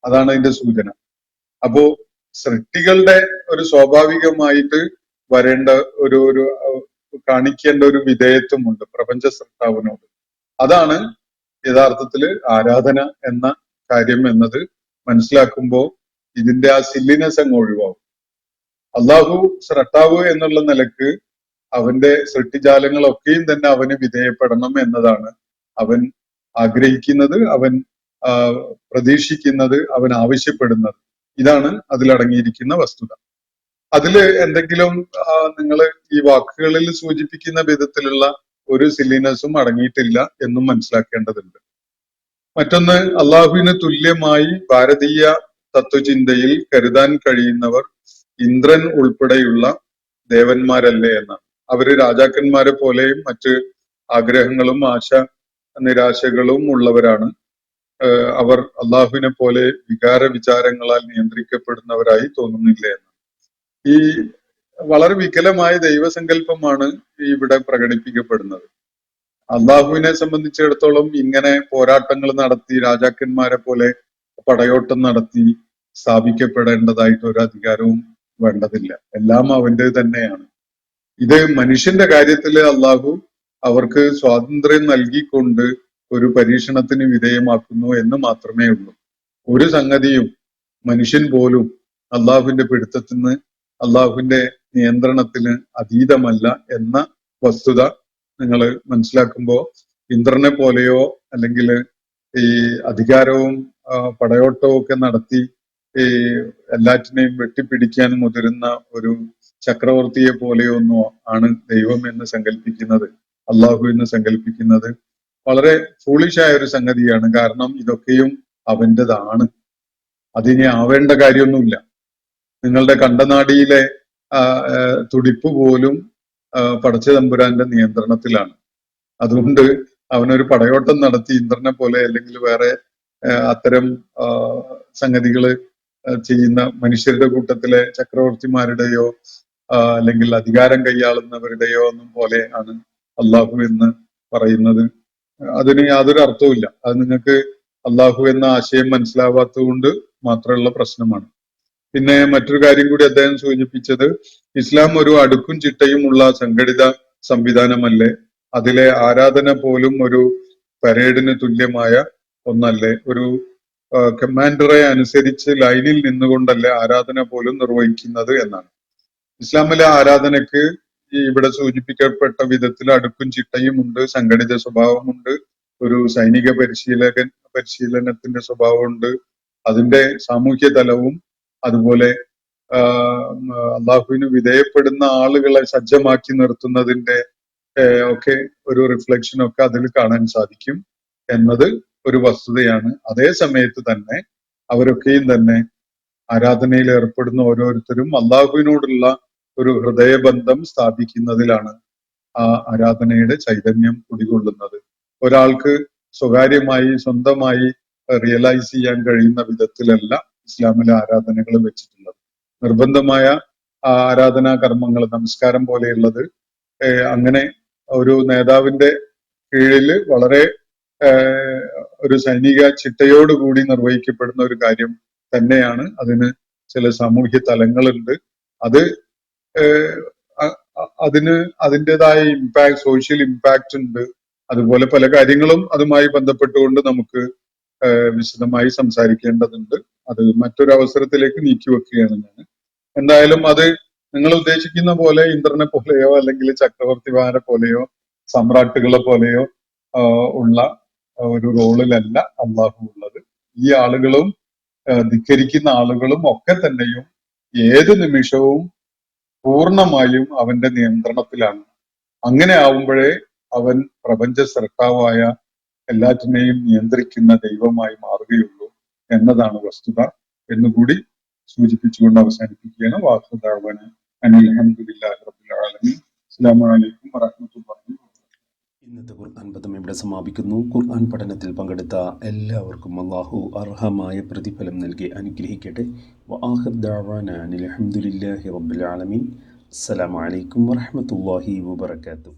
അതാണ് അതിന്റെ സൂചന. അപ്പോ സൃഷ്ടികളുടെ ഒരു സ്വാഭാവികമായിട്ട് വരേണ്ട ഒരു കാണിക്കേണ്ട ഒരു വിധേയത്വമുണ്ട് പ്രപഞ്ച സൃഷ്ടാവിനോട്. അതാണ് യഥാർത്ഥത്തില് ആരാധന എന്ന കാര്യം എന്നത് മനസ്സിലാക്കുമ്പോൾ ഇതിന്റെ ആ സില്ലിനെസ് അങ്ങ് ഒഴിവാകും. അള്ളാഹു സൃഷ്ടാവ് എന്നുള്ള നിലക്ക് അവന്റെ സൃഷ്ടിജാലങ്ങളൊക്കെയും തന്നെ അവന് വിധേയപ്പെടണം എന്നതാണ് അവൻ ആഗ്രഹിക്കുന്നത്, അവൻ പ്രതീക്ഷിക്കുന്നത്, അവൻ ആവശ്യപ്പെടുന്നത്. ഇതാണ് അതിലടങ്ങിയിരിക്കുന്ന വസ്തുത. അതില് എന്തെങ്കിലും നിങ്ങൾ ഈ വാക്കുകളിൽ സൂചിപ്പിക്കുന്ന വിധത്തിലുള്ള ഒരു സില്ലിനെസ്സും അടങ്ങിയിട്ടില്ല എന്നും മനസ്സിലാക്കേണ്ടതുണ്ട്. മറ്റൊന്ന്, അള്ളാഹുവിന് തുല്യമായി ഭാരതീയ തത്വചിന്തയിൽ കരുതാൻ കഴിയുന്നവർ ഇന്ദ്രൻ ഉൾപ്പെടെയുള്ള ദേവന്മാരല്ലേ എന്നാണ്. അവര് രാജാക്കന്മാരെ പോലെയും മറ്റ് ആഗ്രഹങ്ങളും നിരാശകളും ഉള്ളവരാണ്. അവർ അള്ളാഹുവിനെ പോലെ വികാര വിചാരങ്ങളാൽ നിയന്ത്രിക്കപ്പെടുന്നവരായി തോന്നുന്നില്ല എന്ന്. ഈ വളരെ വികലമായ ദൈവസങ്കല്പമാണ് ഇവിടെ പ്രകടിപ്പിക്കപ്പെടുന്നത്. അള്ളാഹുവിനെ സംബന്ധിച്ചിടത്തോളം ഇങ്ങനെ പോരാട്ടങ്ങൾ നടത്തി രാജാക്കന്മാരെ പോലെ പടയോട്ടം നടത്തി സ്ഥാപിക്കപ്പെടേണ്ടതായിട്ട് ഒരു അധികാരവും വേണ്ടതില്ല. എല്ലാം അവന്റെ തന്നെയാണ്. ഇത് മനുഷ്യന്റെ കാര്യത്തില് അള്ളാഹു അവർക്ക് സ്വാതന്ത്ര്യം നൽകിക്കൊണ്ട് ഒരു പരീക്ഷണത്തിന് വിധേയമാക്കുന്നു എന്ന് മാത്രമേ ഉള്ളൂ. ഒരു സംഗതിയും മനുഷ്യൻ പോലും അള്ളാഹുവിന്റെ പിടുത്തത്തിന്, അള്ളാഹുവിന്റെ നിയന്ത്രണത്തിന് അതീതമല്ല എന്ന വസ്തുത നിങ്ങൾ മനസ്സിലാക്കുമ്പോൾ ഇന്ദ്രനെ പോലെയോ അല്ലെങ്കിൽ ഈ അധികാരവും പടയോട്ടവും ഒക്കെ നടത്തി ഈ എല്ലാറ്റിനെയും വെട്ടിപ്പിടിക്കാൻ മുതിരുന്ന ഒരു ചക്രവർത്തിയെ പോലെയൊന്നോ ആണ് ദൈവം എന്ന് സങ്കല്പിക്കുന്നത്, അള്ളാഹു എന്ന് സങ്കല്പിക്കുന്നത് വളരെ ഫൂളിഷായ ഒരു സംഗതിയാണ്. കാരണം ഇതൊക്കെയും അവൻ്റെതാണ്. അതിനെ ആവേണ്ട കാര്യമൊന്നുമില്ല. നിങ്ങളുടെ കണ്ടനാടിയിലെ തുടിപ്പ് പോലും പടച്ച തമ്പുരാന്റെ നിയന്ത്രണത്തിലാണ്. അതുകൊണ്ട് അവനൊരു പടയോട്ടം നടത്തി ഇന്ദ്രനെ പോലെ അല്ലെങ്കിൽ വേറെ അത്തരം സംഗതികള് ചെയ്യുന്ന മനുഷ്യരുടെ കൂട്ടത്തിലെ ചക്രവർത്തിമാരുടെയോ അല്ലെങ്കിൽ അധികാരം കൈയാളുന്നവരുടെയോ ഒന്നും പോലെ ആണ് അള്ളാഹു എന്ന് പറയുന്നത്. അതിന് യാതൊരു അർത്ഥവുമില്ല. അത് നിങ്ങൾക്ക് അള്ളാഹു എന്ന ആശയം മനസ്സിലാവാത്തത് കൊണ്ട് മാത്രമുള്ള പ്രശ്നമാണ്. പിന്നെ മറ്റൊരു കാര്യം കൂടി അദ്ദേഹം സൂചിപ്പിച്ചത്, ഇസ്ലാം ഒരു അടുക്കും ചിട്ടയും ഉള്ള സംഘടിത സംവിധാനമല്ലേ, അതിലെ ആരാധന പോലും ഒരു പരേഡിന് തുല്യമായ ഒന്നല്ലേ, ഒരു കമാൻഡറെ അനുസരിച്ച് ലൈനിൽ നിന്നുകൊണ്ടല്ലേ ആരാധന പോലും നിർവഹിക്കുന്നത് എന്നാണ്. ഇസ്ലാമിലെ ആരാധനയ്ക്ക് ഈ ഇവിടെ സൂചിപ്പിക്കപ്പെട്ട വിധത്തിൽ അടുക്കും ചിട്ടയും ഉണ്ട്, സംഘടിത സ്വഭാവമുണ്ട്, ഒരു സൈനിക പരിശീലനത്തിന്റെ സ്വഭാവമുണ്ട്, അതിന്റെ സാമൂഹ്യ തലവും അതുപോലെ അള്ളാഹുവിന് വിധേയപ്പെടുന്ന ആളുകളെ സജ്ജമാക്കി നിർത്തുന്നതിന്റെ ഒക്കെ ഒരു റിഫ്ലക്ഷൻ ഒക്കെ അതിൽ കാണാൻ സാധിക്കും എന്നത് ഒരു വസ്തുതയാണ്. അതേ സമയത്ത് തന്നെ അവരൊക്കെയും തന്നെ ആരാധനയിൽ ഏർപ്പെടുന്ന ഓരോരുത്തരും അള്ളാഹുവിനോടുള്ള ഒരു ഹൃദയബന്ധം സ്ഥാപിക്കുന്നതിലാണ് ആ ആരാധനയുടെ ചൈതന്യം കുടികൊള്ളുന്നത്. ഒരാൾക്ക് സ്വകാര്യമായി സ്വന്തമായി റിയലൈസ് ചെയ്യാൻ കഴിയുന്ന വിധത്തിലല്ല ഇസ്ലാമിലെ ആരാധനകൾ വെച്ചിട്ടുള്ളത്. നിർബന്ധമായ ആരാധനാ കർമ്മങ്ങൾ, നമസ്കാരം പോലെയുള്ളത് അങ്ങനെ ഒരു നേതാവിന്റെ കീഴിൽ വളരെ ഒരു സൈനിക ചിട്ടയോടുകൂടി നിർവഹിക്കപ്പെടുന്ന ഒരു കാര്യം തന്നെയാണ്. അതിന് ചില സാമൂഹ്യ തലങ്ങളുണ്ട്. അത് അതിന് അതിൻ്റെതായ ഇമ്പാക്ട്, സോഷ്യൽ ഇമ്പാക്റ്റ് ഉണ്ട്. അതുപോലെ പല കാര്യങ്ങളും അതുമായി ബന്ധപ്പെട്ടുകൊണ്ട് നമുക്ക് വിശദമായി സംസാരിക്കേണ്ടതുണ്ട്. അത് മറ്റൊരു അവസരത്തിലേക്ക് നീക്കിവെക്കുകയാണ് ഞാൻ. എന്തായാലും അത് നിങ്ങൾ ഉദ്ദേശിക്കുന്ന പോലെ ഇന്ദ്രനെ പോലെയോ അല്ലെങ്കിൽ ചക്രവർത്തിമാരെ പോലെയോ സമ്രാട്ടുകളെ പോലെയോ ഉള്ള ഒരു റോളിലല്ല അള്ളാഹു ഉള്ളത്. ഈ ആളുകളും ധിക്കരിക്കുന്ന ആളുകളും ഒക്കെ തന്നെയും ഏത് നിമിഷവും പൂർണ്ണമായും അവന്റെ നിയന്ത്രണത്തിലാണ്. അങ്ങനെ ആവുമ്പോഴേ അവൻ പ്രപഞ്ച സൃഷ്ടാവായ എല്ലാറ്റിനെയും നിയന്ത്രിക്കുന്ന ദൈവമായി മാറുകയുള്ളൂ എന്നതാണ് വസ്തുത എന്നുകൂടി സൂചിപ്പിച്ചുകൊണ്ട് അവസാനിപ്പിക്കുകയാണ്. വാഹുദാവന അനിൽ അൽഹംദുലില്ലാഹി റബ്ബിൽ ആലമീൻ. അസ്സലാമു അലൈക്കും വറഹ്മത്തുള്ളാഹി. ഇന്നത്തെ ഖുർആൻ പദം ഇവിടെ സമാപിക്കുന്നു. ഖുർആൻ പഠനത്തിൽ പങ്കെടുത്ത എല്ലാവർക്കും അല്ലാഹു അർഹമായ പ്രതിഫലം നൽകി അനുഗ്രഹിക്കട്ടെ. വആഖിർ ദഅവാന അനിൽ ഹംദുലില്ലാഹി റബ്ബിൽ ആലമീൻ. അസ്സലാമു അലൈക്കും വറഹ്മത്തുള്ളാഹി വബറകാതുഹു.